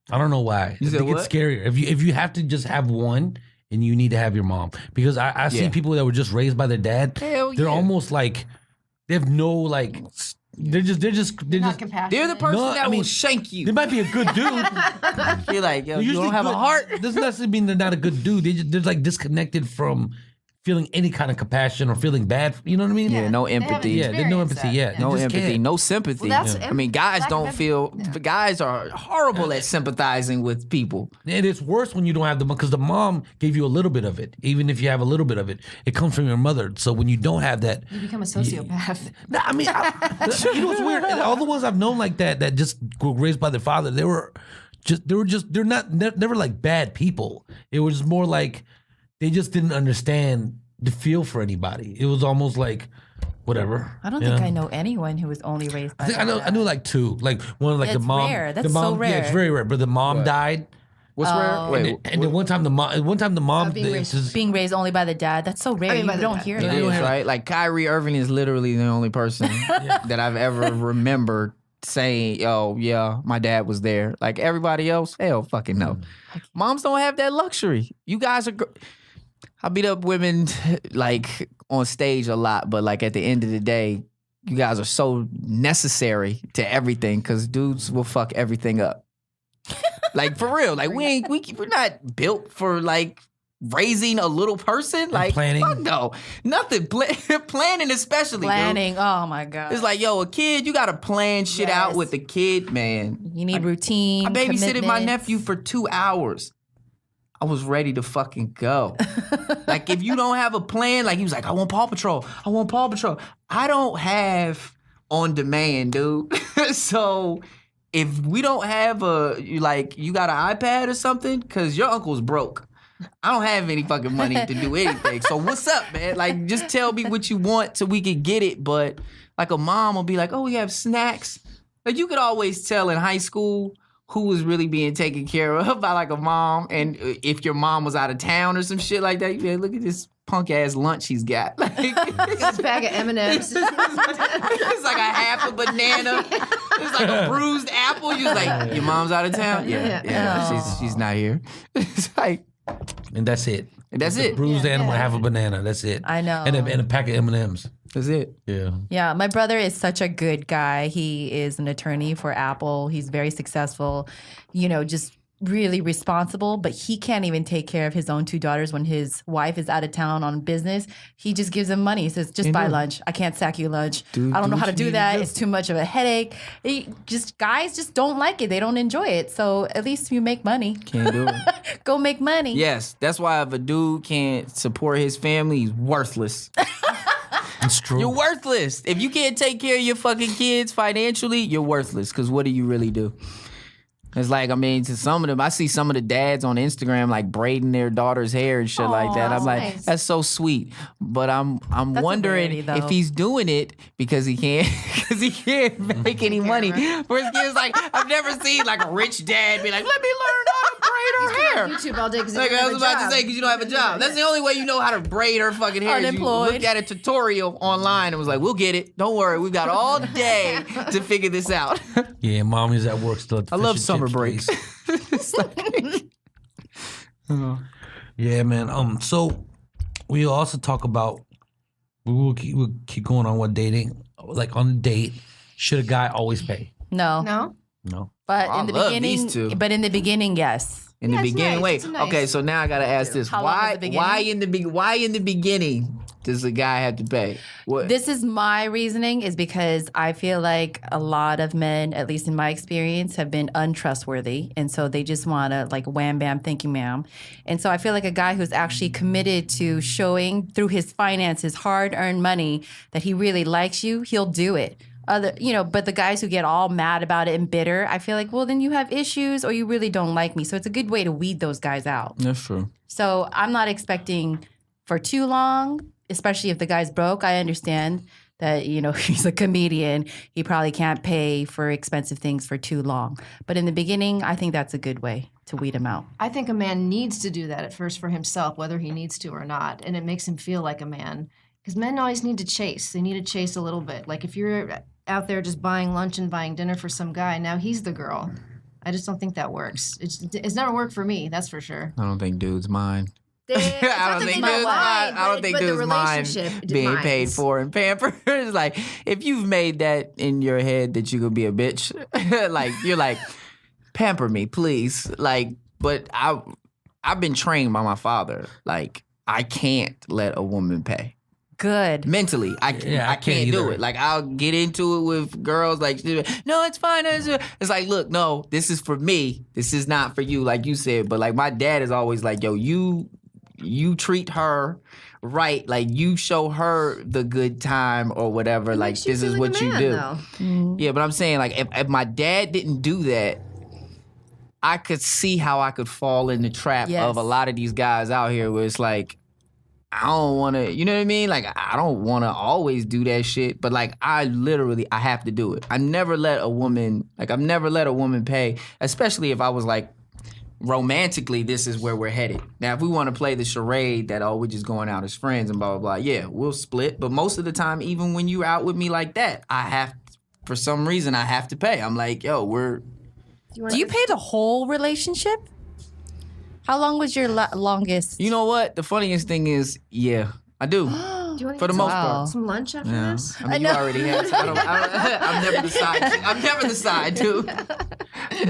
I don't know why. I think it's scarier. If you have to just have one and you need to have your mom. Because I see people that were just raised by their dad. They're almost like they have no like they're just not compassionate. They're the person that will shank you. They might be a good dude. You're like, yo, you don't have a heart. Doesn't necessarily mean they're not a good dude. They're like disconnected from feeling any kind of compassion or feeling bad. You know what I mean? Yeah, no empathy. Yeah, there's no empathy. Yeah, no empathy, no sympathy. Well, I mean, guys don't feel. Guys are horrible at sympathizing with people. And it's worse when you don't have the mom because the mom gave you a little bit of it. Even if you have a little bit of it, it comes from your mother. So when you don't have that, you become a sociopath. I mean, you know what's weird? All the ones I've known like that just were raised by their father. They're never like bad people. It was more like. They just didn't understand the feel for anybody. It was almost like, whatever. I don't think I know anyone who was only raised by I knew like two. Like one, like it's the mom. Rare. That's the mom, so rare. Yeah, it's very rare. But the mom died. What's rare? Wait, and then one time the mom being raised only by the dad. That's so rare. You don't hear that. It is, right? Like Kyrie Irving is literally the only person that I've ever remembered saying, "Oh yeah, my dad was there." Like everybody else, hell, fucking no. Moms don't have that luxury. You guys are. I beat up women like on stage a lot, but like at the end of the day, you guys are so necessary to everything because dudes will fuck everything up. Like for real, like we're not built for like raising a little person. Like planning. Fuck no, nothing. Planning especially. Planning. Dude. Oh my god. It's like yo, a kid, you gotta plan shit out with the kid, man. You need routine. I babysitted my nephew for 2 hours. I was ready to fucking go. Like, if you don't have a plan, like, he was like, I want Paw Patrol. I don't have on demand, dude. So, if we don't have you got an iPad or something, because your uncle's broke. I don't have any fucking money to do anything. So, what's up, man? Like, just tell me what you want so we can get it. But, like, a mom will be like, oh, we have snacks. Like, you could always tell in high school who was really being taken care of by like a mom, and if your mom was out of town or some shit like that, you'd be like, look at this punk ass lunch he's got. Like, this bag of M&Ms. It's like a half a banana. It's like a bruised apple. You're like, your mom's out of town? Yeah. She's not here. It's like, and that's it. Bruised animal, half a banana. That's it. I know. And a pack of M&Ms. That's it. Yeah. Yeah. My brother is such a good guy. He is an attorney for Apple. He's very successful. You know, just really responsible, but he can't even take care of his own 2 daughters when his wife is out of town on business. He just gives them money. He says, just buy lunch. I can't sack you lunch. I don't know how to do that. It's too much of a headache. Guys just don't like it. They don't enjoy it. So at least you make money. Can't do it. Go make money. Yes, that's why if a dude can't support his family, he's worthless. It's true. You're worthless. If you can't take care of your fucking kids financially, you're worthless. Because what do you really do? It's like, I mean, to some of them, I see some of the dads on Instagram like braiding their daughter's hair and shit like that. I'm like, nice. that's so sweet. But I'm That's wondering a rarity, though. if he's doing it because he can't make any money for his kids. Like, I've never seen like a rich dad be like, let me learn how to braid her hair. YouTube all day because Like I was about to say, because you don't have a job. That's the only way you know how to braid her fucking hair. Unemployed. You look at a tutorial online and was like, we'll get it. Don't worry. We've got all day to figure this out. Yeah, mommy's at work still. At the I love fish and summer chips breaks. place. Yeah, man. So we also talk about we'll keep going on what dating. Like on a date, should a guy always pay? No. No. But I in the love beginning, these two. yes. In the Yeah, it's beginning, nice. wait. It's nice. Okay, so now I gotta ask this: How long is why? the beginning? Why in the beginning does the guy have to pay? What? This is my reasoning is because I feel like a lot of men, at least in my experience, have been untrustworthy. And so they just want to like wham, bam, thank you, ma'am. And so I feel like a guy who's actually committed to showing through his finances, hard-earned money, that he really likes you, he'll do it. But the guys who get all mad about it and bitter, I feel like, well, then you have issues or you really don't like me. So it's a good way to weed those guys out. That's true. So I'm not expecting for too long, especially if the guy's broke. I understand that, he's a comedian. He probably can't pay for expensive things for too long. But in the beginning, I think that's a good way to weed him out. I think a man needs to do that at first for himself, whether he needs to or not. And it makes him feel like a man. Because men always need to chase. They need to chase a little bit. Like if you're out there just buying lunch and buying dinner for some guy, now he's the girl. I just don't think that works. It's never worked for me, that's for sure. I don't think dudes mind. I don't think dudes mind being paid for and pampered. It's like if you've made that in your head that you could be a bitch, like you're like, pamper me, please. Like, but I've been trained by my father. Like, I can't let a woman pay. Good. Mentally, I can't do either. it. Like I'll get into it with girls. Like, no, it's fine. It's like, look, no, this is for me. This is not for you, like you said. But like my dad is always like, yo, you treat her right. Like you show her the good time or whatever. Like this is what you do. Yeah, but I'm saying like if my dad didn't do that, I could see how I could fall in the trap of a lot of these guys out here where it's like, I don't want to, you know what I mean? Like, I don't want to always do that shit, but like, I have to do it. I've never let a woman pay, especially if I was like, romantically, this is where we're headed. Now, if we want to play the charade that, we're just going out as friends and blah, blah, blah, yeah, we'll split. But most of the time, even when you're out with me like that, for some reason, I have to pay. I'm like, yo, Do you pay the whole relationship? How long was your longest? You know what? The funniest thing is, yeah, I do. Do you want to For the most part. some lunch after this? I mean, you already have. So I'm never the side. I'm never the side, dude.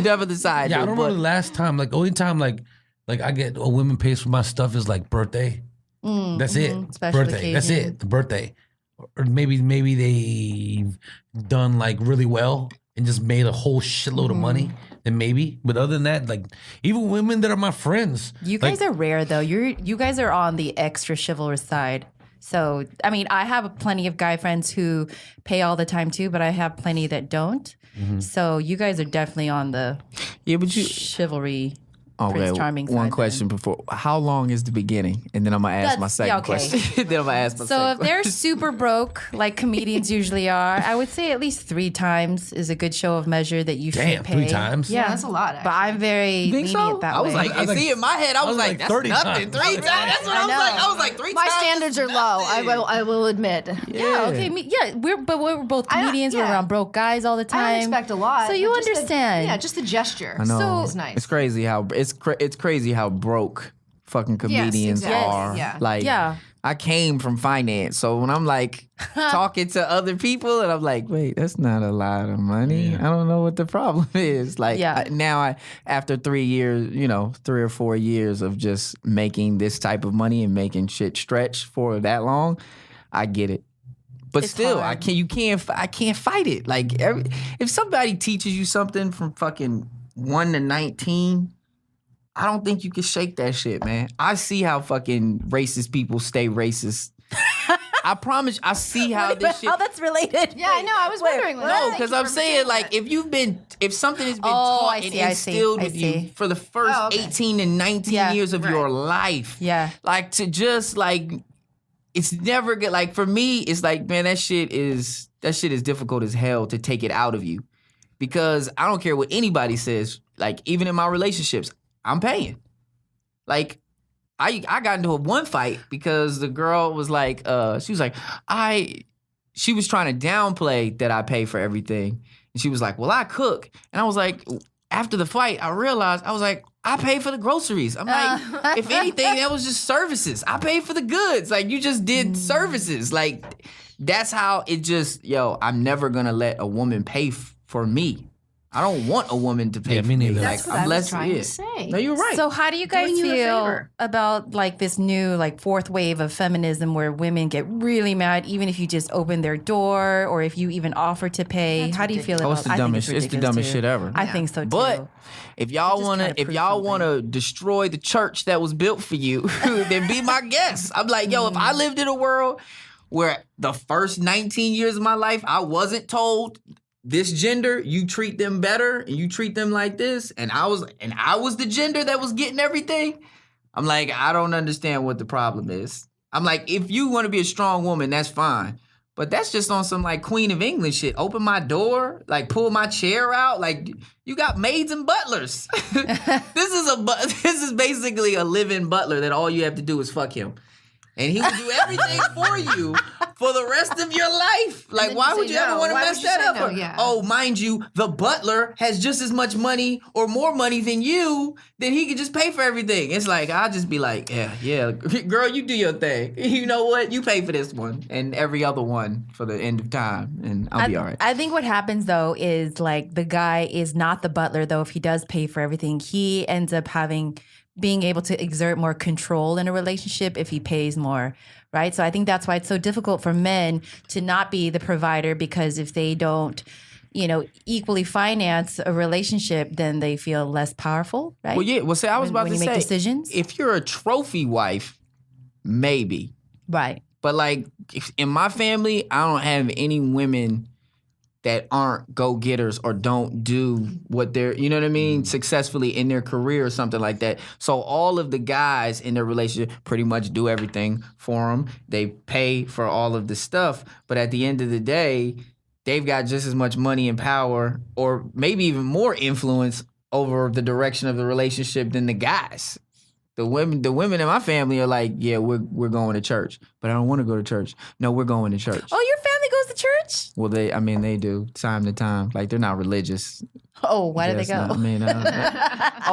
Never the side. Yeah, dude, I don't know the last time. Like only time like I get a woman pays for my stuff is like birthday. That's it. Special Birthday. That's occasion. it. The birthday. Or maybe they've done like really well and just made a whole shitload of money. Then maybe. But other than that, like even women that are my friends. You guys are rare though. You guys are on the extra chivalrous side. So I mean, I have plenty of guy friends who pay all the time too, but I have plenty that don't. So you guys are definitely on the chivalry. Prince Charming one side question before. How long is the beginning? And then I'm going to ask my second question. Then I'm going to ask my So second if they're super broke, like comedians usually are, I would say at least 3 times is a good show of measure that you should pay. 3 times? Yeah, that's a lot, But I'm very Think lenient so? that I was way. like, see, in my head, I was like, that's 30 nothing. times. 3 times. That's what I was like. I was like, 3 My times. standards are low. I will admit. Yeah, okay. We're both comedians. We're around broke guys all the time. I don't expect a lot. So you but just understand. just the gesture. I know. Is nice. It's crazy how it's crazy how broke fucking comedians exactly. are. Yeah. Like, Yeah. I came from finance. So when I'm like talking to other people and I'm like, wait, that's not a lot of money. I don't know what the problem is. Like now after 3 years, 3 or 4 years of just making this type of money and making shit stretch for that long, I get it. But it's still, hard. I can't fight it. Like if somebody teaches you something from fucking 1 to 19, I don't think you can shake that shit, man. I see how fucking racist people stay racist. I promise. I see how this shit. How that's related? Yeah, I know. I was wondering. No, because I'm saying like if something has been taught and instilled with you for the first 18 and 19 years of your life, like to just like, it's never good. Like for me, it's like, man, that shit is difficult as hell to take it out of you, because I don't care what anybody says. Like even in my relationships, I'm paying. Like, I got into one fight because the girl was like, she was trying to downplay that I pay for everything. And she was like, well, I cook. And I was like, after the fight, I realized, I was like, I pay for the groceries. I'm like, if anything, that was just services. I paid for the goods. Like, you just did services. Like, that's how it just, I'm never going to let a woman pay for me. I don't want a woman to pay for me. That's what I was trying to say. No, you're right. So how do you guys Doing you a feel favor. about like this new like fourth wave of feminism where women get really mad even if you just open their door or if you even offer to pay? How do you feel about it's the I think dumbest. It's the ridiculous, dumbest too. shit ever. I think so too. But if y'all wanna destroy the church that was built for you, then be my guest. I'm like, if I lived in a world where the first 19 years of my life I wasn't told this gender, you treat them better and you treat them like this, and I was the gender that was getting everything, I'm like, I don't understand what the problem is. I'm like, if you want to be a strong woman, that's fine. But that's just on some like Queen of England shit. Open my door, like pull my chair out. Like you got maids and butlers. This is basically a live-in butler that all you have to do is fuck him. And he will do everything for you for the rest of your life. Like, why would you ever want to mess that up? Oh, mind you, the butler has just as much money or more money than you, then he could just pay for everything. It's like, I'll just be like, yeah, girl, you do your thing. You know what? You pay for this one and every other one for the end of time, and I'll be all right. I think what happens, though, is like the guy is not the butler, though, if he does pay for everything. He ends up being able to exert more control in a relationship if he pays more, right? So I think that's why it's so difficult for men to not be the provider, because if they don't, equally finance a relationship, then they feel less powerful, right? Well, yeah. Well, see, I was about to say, make decisions? If you're a trophy wife, maybe. Right. But like in my family, I don't have any women that aren't go-getters or don't do what they're, successfully in their career or something like that. So all of the guys in their relationship pretty much do everything for them. They pay for all of the stuff. But at the end of the day, they've got just as much money and power, or maybe even more influence over the direction of the relationship than the guys. The women in my family are like, yeah, we're going to church, but I don't want to go to church. No, we're going to church. Oh, your family goes to church? Well, they do time to time. Like, they're not religious. Oh, why do they go?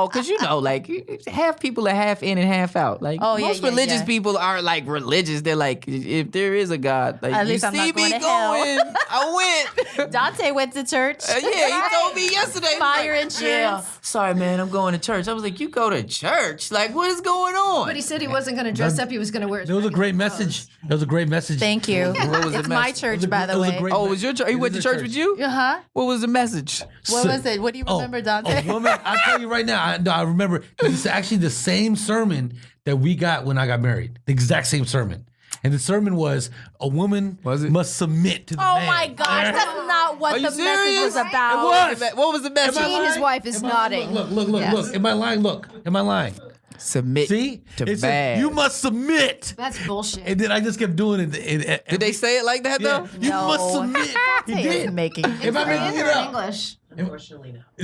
Because like half people are half in and half out. Like most religious people aren't like religious. They're like, if there is a God, like at least you I'm see not going me to hell. going, I went. Dante went to church. Yeah, he told me yesterday. Fire like, insurance. Yeah, sorry, man, I'm going to church. I was like, you go to church? Like, what is going on? But he said he wasn't going to dress up. He was going to wear his It was a great clothes. message. It was a great message. Thank you. What was It's the my message? church, by the way. Oh, it was your church? He went to church with you? Uh-huh. What was the message? What was it? What do you remember, Dante? A woman, I'll tell you right now, I remember, 'cause it's actually the same sermon that we got when I got married. The exact same sermon. And the sermon was, a woman must submit to the man. Oh my gosh, that's not what Are the you message serious? was about. It was. What was the message? He and his wife is nodding. Look. Am I lying? Look. Am I lying? Submit See? to It said, bad. you must submit. That's bullshit. And then I just kept doing it. Did they say it like that, though? You must submit. He Dante did. isn't making it. Am I Korean making it or up? English?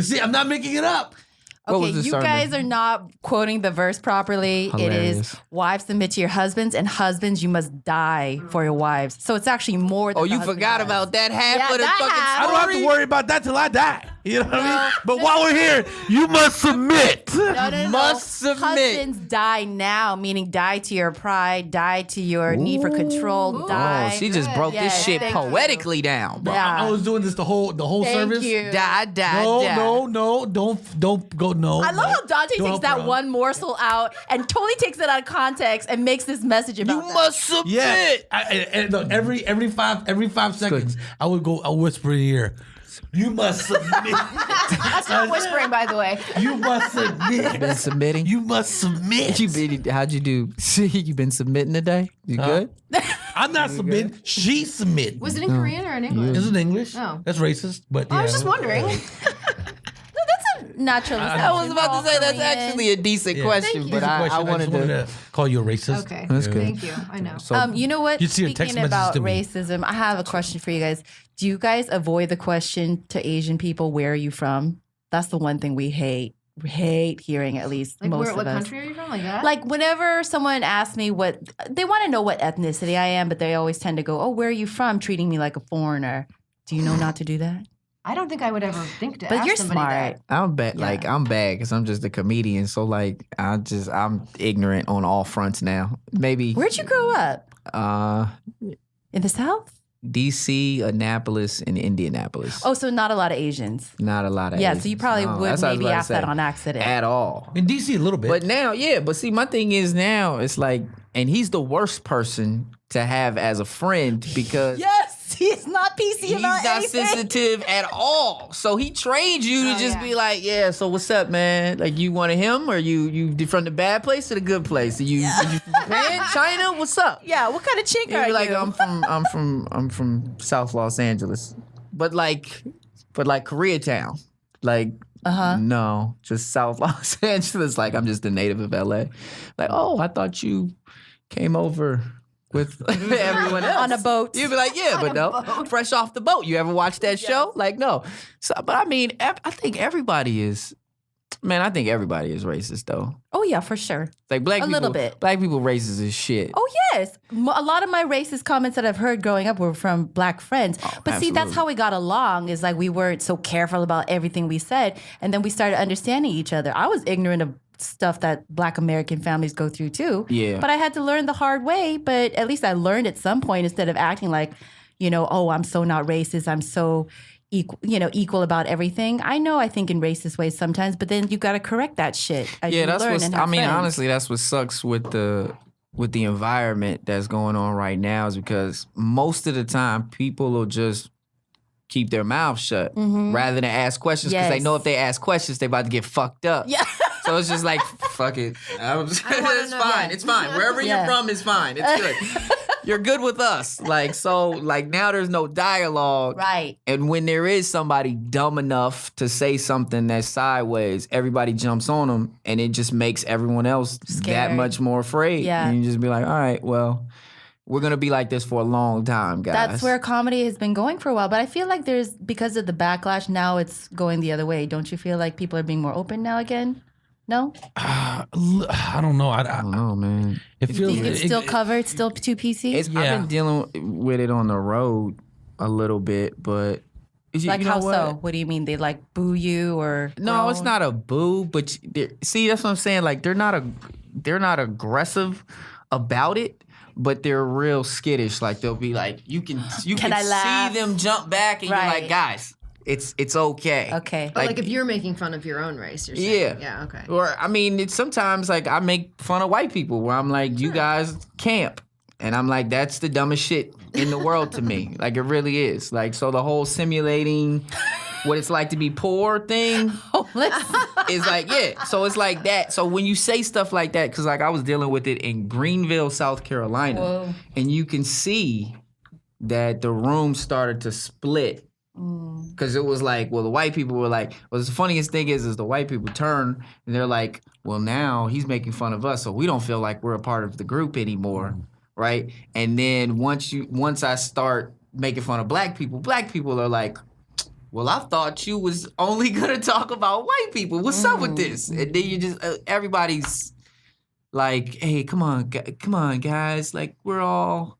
See, I'm not making it up. What Okay, was the you sermon? guys are not quoting the verse properly. It Hilarious. is, wives submit to your husbands, and husbands, you must die for your wives. So it's actually more than Oh, the you husband forgot does. about that half Yeah, of the that fucking half. I don't have to story? worry about that till I die. You know what I mean? But while we're here, you must submit. No. Must submit. Husbands die now, meaning die to your pride, die to your need for control, die. Oh, she just broke Yes, this shit thank poetically down. Bro. Yeah. I was doing this the whole Thank service. you. Die. No, don't go. No. I love how Dante Don't takes help that her out. one morsel out and totally takes it out of context and makes this message about You that. must submit. Yeah, and look, every 5 seconds, I would go. I whisper in your ear. You must submit. That's not whispering, by the way. You must submit. Been submitting. You must submit. How'd you do? See, you been submitting today? You good? I'm not submitting. She submit. Was it in Korean or in English? Is it English? Oh. That's racist. But I was just wondering. Naturally. I was about to say that's actually a decent question, Here's but a I question. wanted just to. call you a racist. Okay. That's good. Thank you. I know. You know what? You see your text Speaking messages about to me. racism, I have a question for you guys. Do you guys avoid the question to Asian people, where are you from? That's the one thing we hate hearing, at least Like, most where, of what us. country are you from? Like that? Like whenever someone asks me what, they want to know what ethnicity I am, but they always tend to go, oh, where are you from? Treating me like a foreigner. Do you know not to do that? I don't think I would ever think to But ask you're somebody smart. that. I'm bad. Like I'm bad because I'm just a comedian. So like I'm ignorant on all fronts now. Maybe Where'd you grow up? In the South? DC, Annapolis, and Indianapolis. Oh, so not a lot of Asians. Not a lot of Yeah, Asians. so you probably No, would that's what I was maybe about to ask that say. on accident. At all. In DC, a little bit. But now, yeah. But see, my thing is now it's like, and he's the worst person to have as a friend because Yes, he's not PC he's about not anything. sensitive at all. So he trains you to just be like, yeah. So what's up, man? Like you wanted him, or you from the bad place to the good place? Are you from Japan, China? What's up? Yeah, what kind of chick You'd are be like, you? I'm from South Los Angeles, but like Koreatown, like no, just South Los Angeles. Like I'm just a native of LA. Like, oh, I thought you came over with everyone else On a boat. You'd be like, yeah, but no, fresh off the boat. You ever watch that show? Like, no. So, but I mean, I think everybody is. Man, I think everybody is racist though. Oh yeah, for sure. Like black A people, little bit. Black people racist as shit. Oh yes, a lot of my racist comments that I've heard growing up were from black friends. But see, that's absolutely. how we got along. Is like we weren't so careful about everything we said, and then we started understanding each other. I was ignorant of stuff that Black American families go through too. Yeah. But I had to learn the hard way. But at least I learned at some point instead of acting like, oh, I'm so not racist. I'm so equal about everything. I think in racist ways sometimes, but then you got to correct that shit. As Yeah, you that's learn what's. and I have mean, friends. honestly, that's what sucks with the environment that's going on right now is because most of the time people will just keep their mouths shut rather than ask questions because they Yes. know if they ask questions, they about to get fucked up. Yeah. So it's just like, fuck it. It's fine. It's fine. Wherever Yeah. you're from is fine. It's good. You're good with us. Like, so, like, now there's no dialogue. Right. And when there is somebody dumb enough to say something that's sideways, everybody jumps on them and it just makes everyone else that Scared. much more afraid. Yeah. And you just be like, all right, well, we're going to be like this for a long time, guys. That's where comedy has been going for a while. But I feel like because of the backlash, now it's going the other way. Don't you feel like people are being more open now again? No? I don't know. I don't know, man. It feels. You think it's still covered, still too PC? I've been dealing with it on the road a little bit, but like you know how what? so? What do you mean? They like boo you or No, it's groan? not a boo, but see, that's what I'm saying. Like they're not aggressive about it, but they're real skittish. Like they'll be like, you can I laugh? see them jump back, and you're Right. like, guys, it's okay. Okay. But like if you're making fun of your own race, you're saying. Yeah. Yeah, okay. Or I mean, it's sometimes like I make fun of white people where I'm like, you guys camp. And I'm like, that's the dumbest shit in the world to me. Like it really is. Like so the whole simulating what it's like to be poor thing is like, yeah. So it's like that. So when you say stuff like that, because like I was dealing with it in Greenville, South Carolina, Whoa. and you can see that the room started to split. Because it was like, well, the white people were like, well, the funniest thing is the white people turn and they're like, well, now he's making fun of us, so we don't feel like we're a part of the group anymore, right? And then once I start making fun of black people are like, well, I thought you was only gonna talk about white people. What's up with this? And then you just everybody's like, hey, come on, guys, like we're all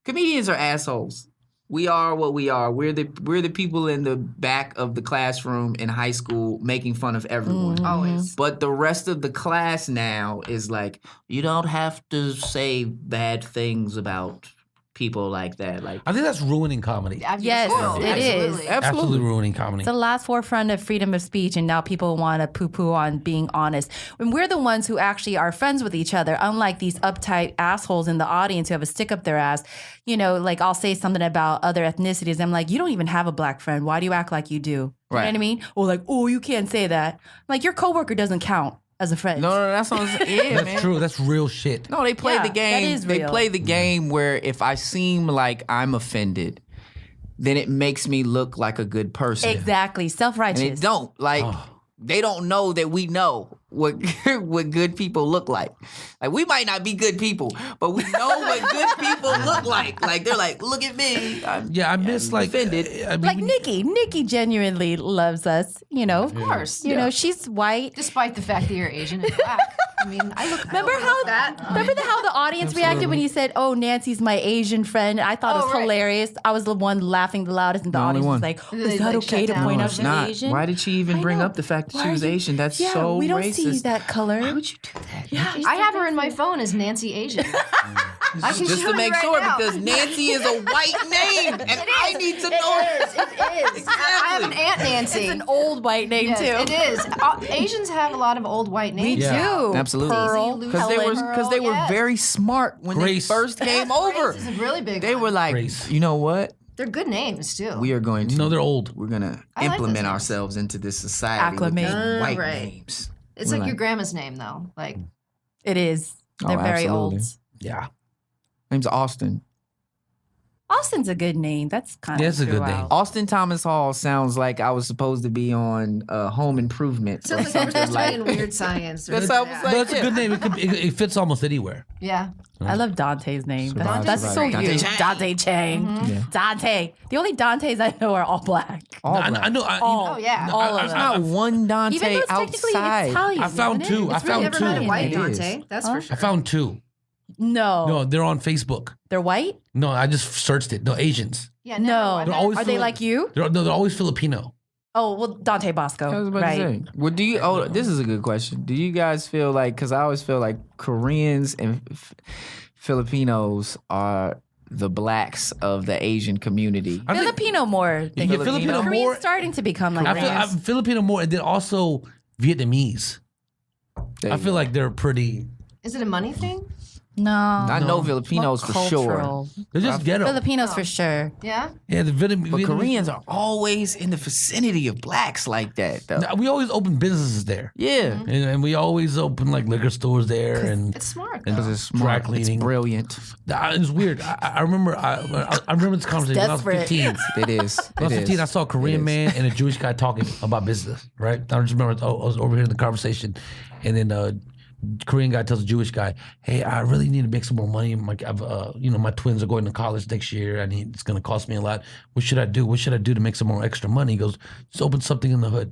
comedians are assholes. We are what we are. We're the people in the back of the classroom in high school making fun of everyone. Always. But the rest of the class now is like, you don't have to say bad things about people like that. Like, I think that's ruining comedy. Yes, it is. Absolutely ruining comedy. It's the last forefront of freedom of speech, and now people want to poo-poo on being honest. When we're the ones who actually are friends with each other, unlike these uptight assholes in the audience who have a stick up their ass. You know, like I'll say something about other ethnicities. I'm like, you don't even have a black friend. Why do you act like you do? You know what I mean? Or like, oh, you can't say that. Like your coworker doesn't count as a friend. no, that's what I'm saying. Yeah, That's man. true. That's real shit. No, they play Yeah, the that game. is They real. play the game where if I seem like I'm offended, then it makes me look like a good person. Exactly. Self-righteous. And it don't. Like, they don't know that we know what what good people look like. Like, we might not be good people, but we know what good people look like. Like, they're like, look at me. I miss like offended. I mean, Like Nikki genuinely loves us, you know. Of course. You know, she's white. Despite the fact that you're Asian and black. I mean, I look. Remember how the audience reacted when you said, "Oh, Nancy's my Asian friend"? I thought it was hilarious. I was the one laughing the loudest, and the only audience one. was like, They, "Is that like, okay shut to down. point No, out it's she's not. Asian?" Why did she even I bring know. up the fact that Why she was are you- Asian? That's yeah, so we don't racist. see that color. Why would you do that? Yeah, I have her in my phone as Nancy Asian. I can Just show to you make right sure, now. because Nancy is a white name, and I need to know. It is. I have an Aunt Nancy. It's an old white name Yes, too. it is. Asians have a lot of old white We names. do. Absolutely. Pearl, Because Helen. they were yes. very smart when Grace. they first came over. Grace is a really big They one. were like, Grace. you know what? They're good names too. We are going to. No, they're old. We're gonna I like implement those names. ourselves into this society. Acclimate. With these white Right. names. It's We're like your like- grandma's name though. Like It is. Oh, They're very absolutely. old. Yeah. Name's Austin. Austin's a good name. That's kind Yeah, of it's a good name. throughout. Austin Thomas Hall sounds like I was supposed to be on Home Improvement. sounds or like we're something studying weird science. Or That's something. how I was But like, it's a good name. It fits almost anywhere. Yeah. I love Dante's name. Survive, That's survive. so Dante you. Chang. Dante Chang. Yeah. Dante. The only Dantes I know are all black. All I black. know. All. Oh yeah. All of There's them. not one Dante Even though it's technically outside. Italian. I found isn't it? two. I It's found really Never two. met a white It is. Dante. That's for sure. I found two. No. No, they're on Facebook. They're white? No, I just searched it. No, Asians. Yeah. Never No. white. They're always Are they Fili- like you? They're always Filipino. Oh, well, Dante Bosco. I was about right. to say. Well, do you? Oh, this is a good question. Do you guys feel like? Because I always feel like Koreans and Filipinos are the blacks of the Asian community. I think- Filipino more. Than Yeah, Filipino Korean's more. starting to become like I feel Koreans. I'm Filipino more, and then also Vietnamese. I feel like they're pretty. Is it a money thing? No. I know Filipinos for sure. Cultural. They're just ghetto. Filipinos for sure. Yeah. Yeah, the Vietnamese. But Koreans are always in the vicinity of blacks like that, though. We always open businesses there, Yeah. and we always open like liquor stores there, and It's smart. and though. It's dry smart. cleaning. It's brilliant. It's weird. I remember. I remember this conversation when I was desperate. 15. It is. When I was It 15, is. I saw a Korean man and a Jewish guy talking about business, right? I just remember I was overhearing the conversation, and then Korean guy tells a Jewish guy, "Hey, I really need to make some more money. My twins are going to college next year, and it's going to cost me a lot. What should I do? What should I do to make some more extra money?" He goes, "Just open something in the hood."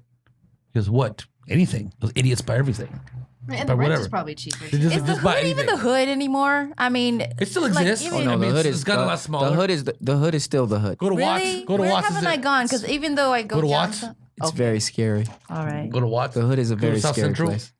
He goes, "What? Anything?" Those idiots buy everything. And but the rent whatever. is probably cheaper. They just, Is the just buy hood even anything. the hood anymore? I mean, It still like, exists. even- Oh no, I mean, the hood it's is gotten a lot the smaller. hood is still the hood. Go to Watts. really? Go to Where Watts. haven't I gone? Because even though I go Go to down Watts? It's very scary. all right. Go to Watts. The hood is a Go to very South scary Central. place.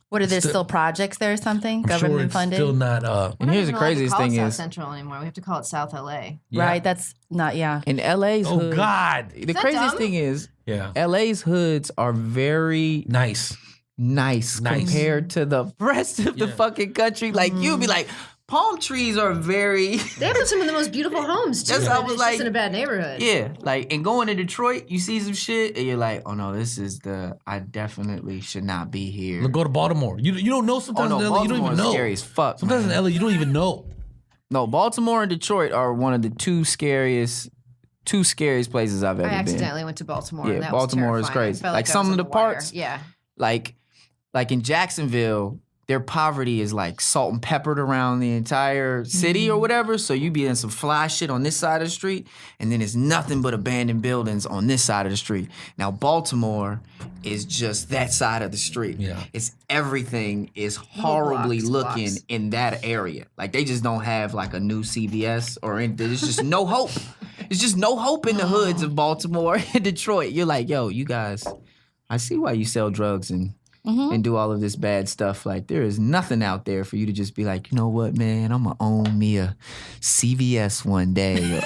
What are there Still- still projects there or something? I'm sure Government it's funded? still not. And here's the We're not even allowed to craziest call it thing South is, Central anymore. We have to call it South LA. Yeah. Right. That's not. Yeah. in LA's Oh hood, God. the that craziest dumb? thing is, Yeah. LA's hoods are very Nice. nice compared to the rest of the Yeah. fucking country. Like you'd be like, palm trees are very They have some of the most beautiful homes too. That's but how I was it's like- just in a bad neighborhood. yeah. Like and going to Detroit, you see some shit and you're like, oh no, this is I definitely should not be here. Look, go to Baltimore. You don't know Oh sometimes no, in LA. You don't Baltimore even is know. scary as fuck. Sometimes man. in LA you don't even know. No, Baltimore and Detroit are one of the two scariest places I've ever I been. accidentally went to Baltimore. Yeah, and that Baltimore was is terrifying. I crazy. felt Like I some was of on the wire. parts- Yeah. Like in Jacksonville, their poverty is like salt and peppered around the entire city or whatever. So you be in some fly shit on this side of the street, and then it's nothing but abandoned buildings on this side of the street. Now Baltimore is just that side of the street. Yeah. It's everything is horribly looking in that area. Like they just don't have like a new CVS or anything. There's just no hope. It's just no hope in the hoods of Baltimore and Detroit. You're like, yo, you guys, I see why you sell drugs and do all of this bad stuff. Like, there is nothing out there for you to just be like, you know what, man, I'm going to own me a CVS one day.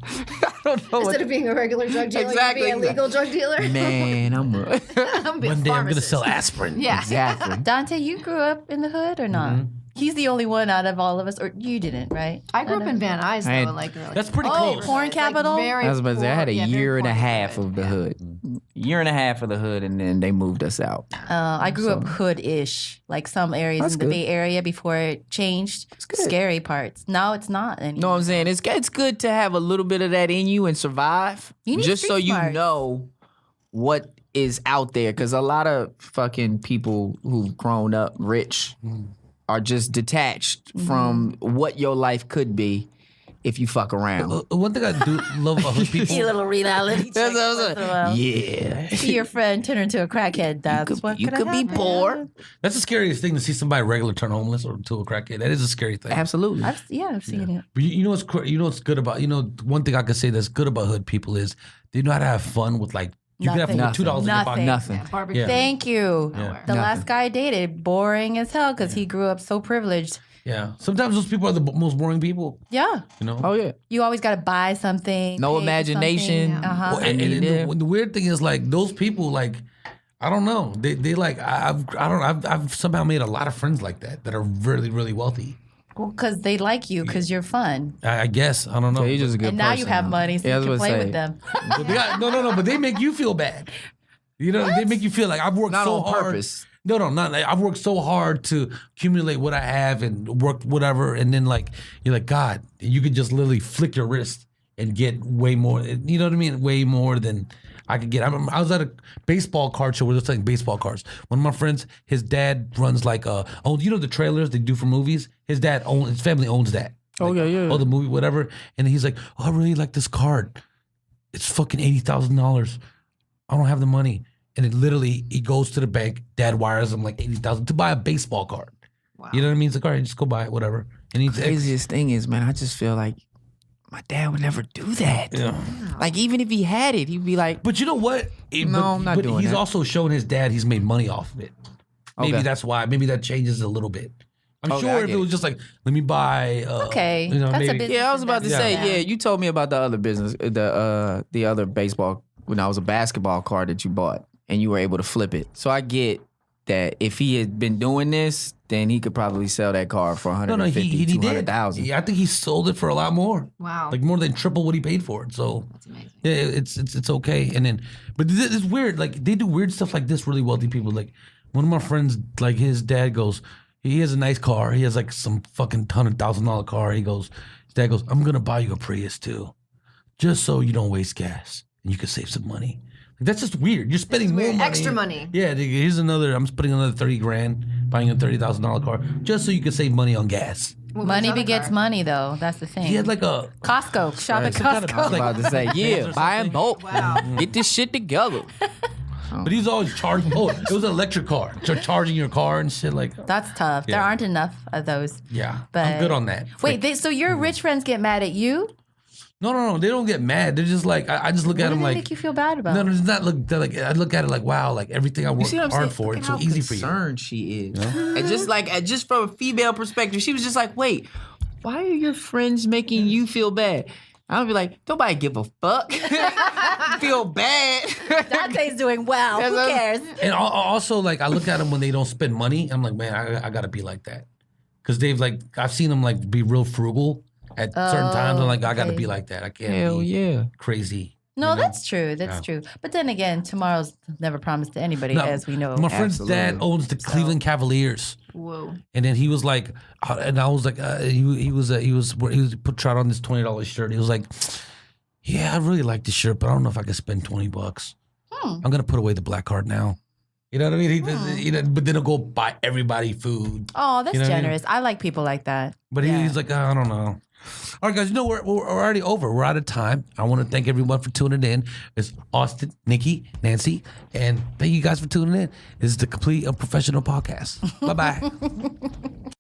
I don't know. Instead of being a regular drug dealer, Exactly. you be a legal drug dealer. Man, I'm a... I'm One day I'm gonna sell aspirin. Yeah. Exactly. Dante, you grew up in the hood or not? He's the only one out of all of us, or you didn't, right? I grew up in Van Nuys, though. I had- like That's pretty Oh, close. porn capital? very I was about to say, I had a poor- yeah, very year and a poor half neighborhood. of the hood. Year and a half of the hood, and then they moved us out. I grew up hood-ish, like some areas That's in the good. Bay Area before it changed. good. Scary parts. No, it's not anymore. You know what I'm saying? It's good to have a little bit of that in you and survive. You need just so street you smarts. know what is out there. Because a lot of fucking people who've grown up rich are just detached from what your life could be if you fuck around. One thing I do love about hood people. See a little reality check. That's what I'm once in a while. Yeah. See your friend turn into a crackhead. That's what You could could be happen. poor. That's the scariest thing to see somebody regular turn homeless or to a crackhead. That is a scary thing. Absolutely. I've seen it. But you know what's good about one thing I can say that's good about hood people is they know how to have fun with like you can have fun with Nothing. $2 in your pocket. Nothing. Yeah, barbecue. Yeah. Thank you. Yeah. The last guy I dated, boring as hell because he grew up so privileged. Yeah. Sometimes those people are the most boring people. Yeah. You know. Oh, yeah. You always got to buy something. No pay for imagination. something. Uh-huh. Well, and the weird thing is like those people like I don't know they like I've somehow made a lot of friends like that are really really wealthy. Because they like you because you're fun. I guess I don't know. You're just a good And now you person, have huh? money so Yeah, I you was can about play to with say. them. But they got, no, but they make you feel bad. You know, they make you feel like I've worked Not so on hard. purpose. No, not like I've worked so hard to accumulate what I have and worked whatever, and then like you're like God, you could just literally flick your wrist and get way more. You know what I mean? Way more than I could get. I was at a baseball card show where they're selling baseball cards. One of my friends, his dad runs like you know the trailers they do for movies. His family owns that. Oh, yeah, yeah. Oh, the movie, whatever. And he's like, oh, I really like this card. It's fucking $80,000. I don't have the money. And it literally, he goes to the bank. Dad wires him like $80,000 to buy a baseball card. Wow. You know what I mean? It's like, all right, just go buy it, whatever. And he's Craziest thing is, man, I just feel like my dad would never do that. Yeah. Like, even if he had it, he'd be like, But you know what? I'm not doing he's that. also shown his dad he's made money off of it. Maybe Okay. that's why. Maybe that changes a little bit. I'm Okay, sure I if get it was it. just like, let me buy. Okay, you know, that's a maybe. business. yeah, I was about to Yeah. say, yeah, you told me about the other business, the other baseball, when I was a basketball card that you bought and you were able to flip it. So I get that if he had been doing this, then he could probably sell that card for No, 150, he did. 200,000. Yeah, I think he sold it for a lot more. Wow. Like more than triple what he paid for it. So That's amazing. yeah, it's okay. And then, but it's weird. Like they do weird stuff like this. Really wealthy people. Like one of my friends, like his dad goes, he has a nice car. He has like some fucking $100,000 car. His dad goes, I'm gonna buy you a Prius too, just so you don't waste gas and you can save some money. Like, that's just weird. You're spending more weird. money. Extra money. Yeah, here's another. I'm spending another $30,000 buying a $30,000 car just so you can save money on gas. What was Money the other begets car? money, though. That's the thing. He had like a Costco. Shop at some kind of- Costco. I was about to say, yeah, buy in bulk. Wow. Get this shit together. But he's always charging. Oh, it was an electric car. Charging your car and shit like. That's tough. There Yeah. aren't enough of those. Yeah, But I'm good on that. Wait, so your rich friends get mad at you? No. They don't get mad. They're just like I just look What at do them they like. make you feel bad about? No, it's not look. They're like I look at it like wow, like everything I You worked see what I'm hard saying? for. Look It's at so how easy for you. concerned she is. And just from a female perspective, she was just like, wait, why are your friends making you feel bad? I'll be like, nobody give a fuck. Feel bad. Dante's doing well. Who cares? And also like I look at them when they don't spend money. I'm like, man, I gotta be like that, because they've like I've seen them like be real frugal at certain times. I'm like, I gotta okay. be like that. I can't Hell be yeah. crazy. No, that's true. That's true. But then again, tomorrow's never promised to anybody, No, as we know. My friend's dad Absolutely. owns the Cleveland Cavaliers. Whoa. And then he was like, and I was like, he was tried on this $20 shirt. He was like, yeah, I really like this shirt, but I don't know if I can spend $20. I'm gonna put away the black card now. You know what I mean? He but then he'll go buy everybody food. Oh, that's You know what I mean? generous. I like people like that. But Yeah. he's like, I don't know. All right, guys, you know, we're already over. We're out of time. I want to thank everyone for tuning in. It's Austin, Nikki, Nancy, and thank you guys for tuning in. This is the Complete Unprofessional Podcast. Bye-bye.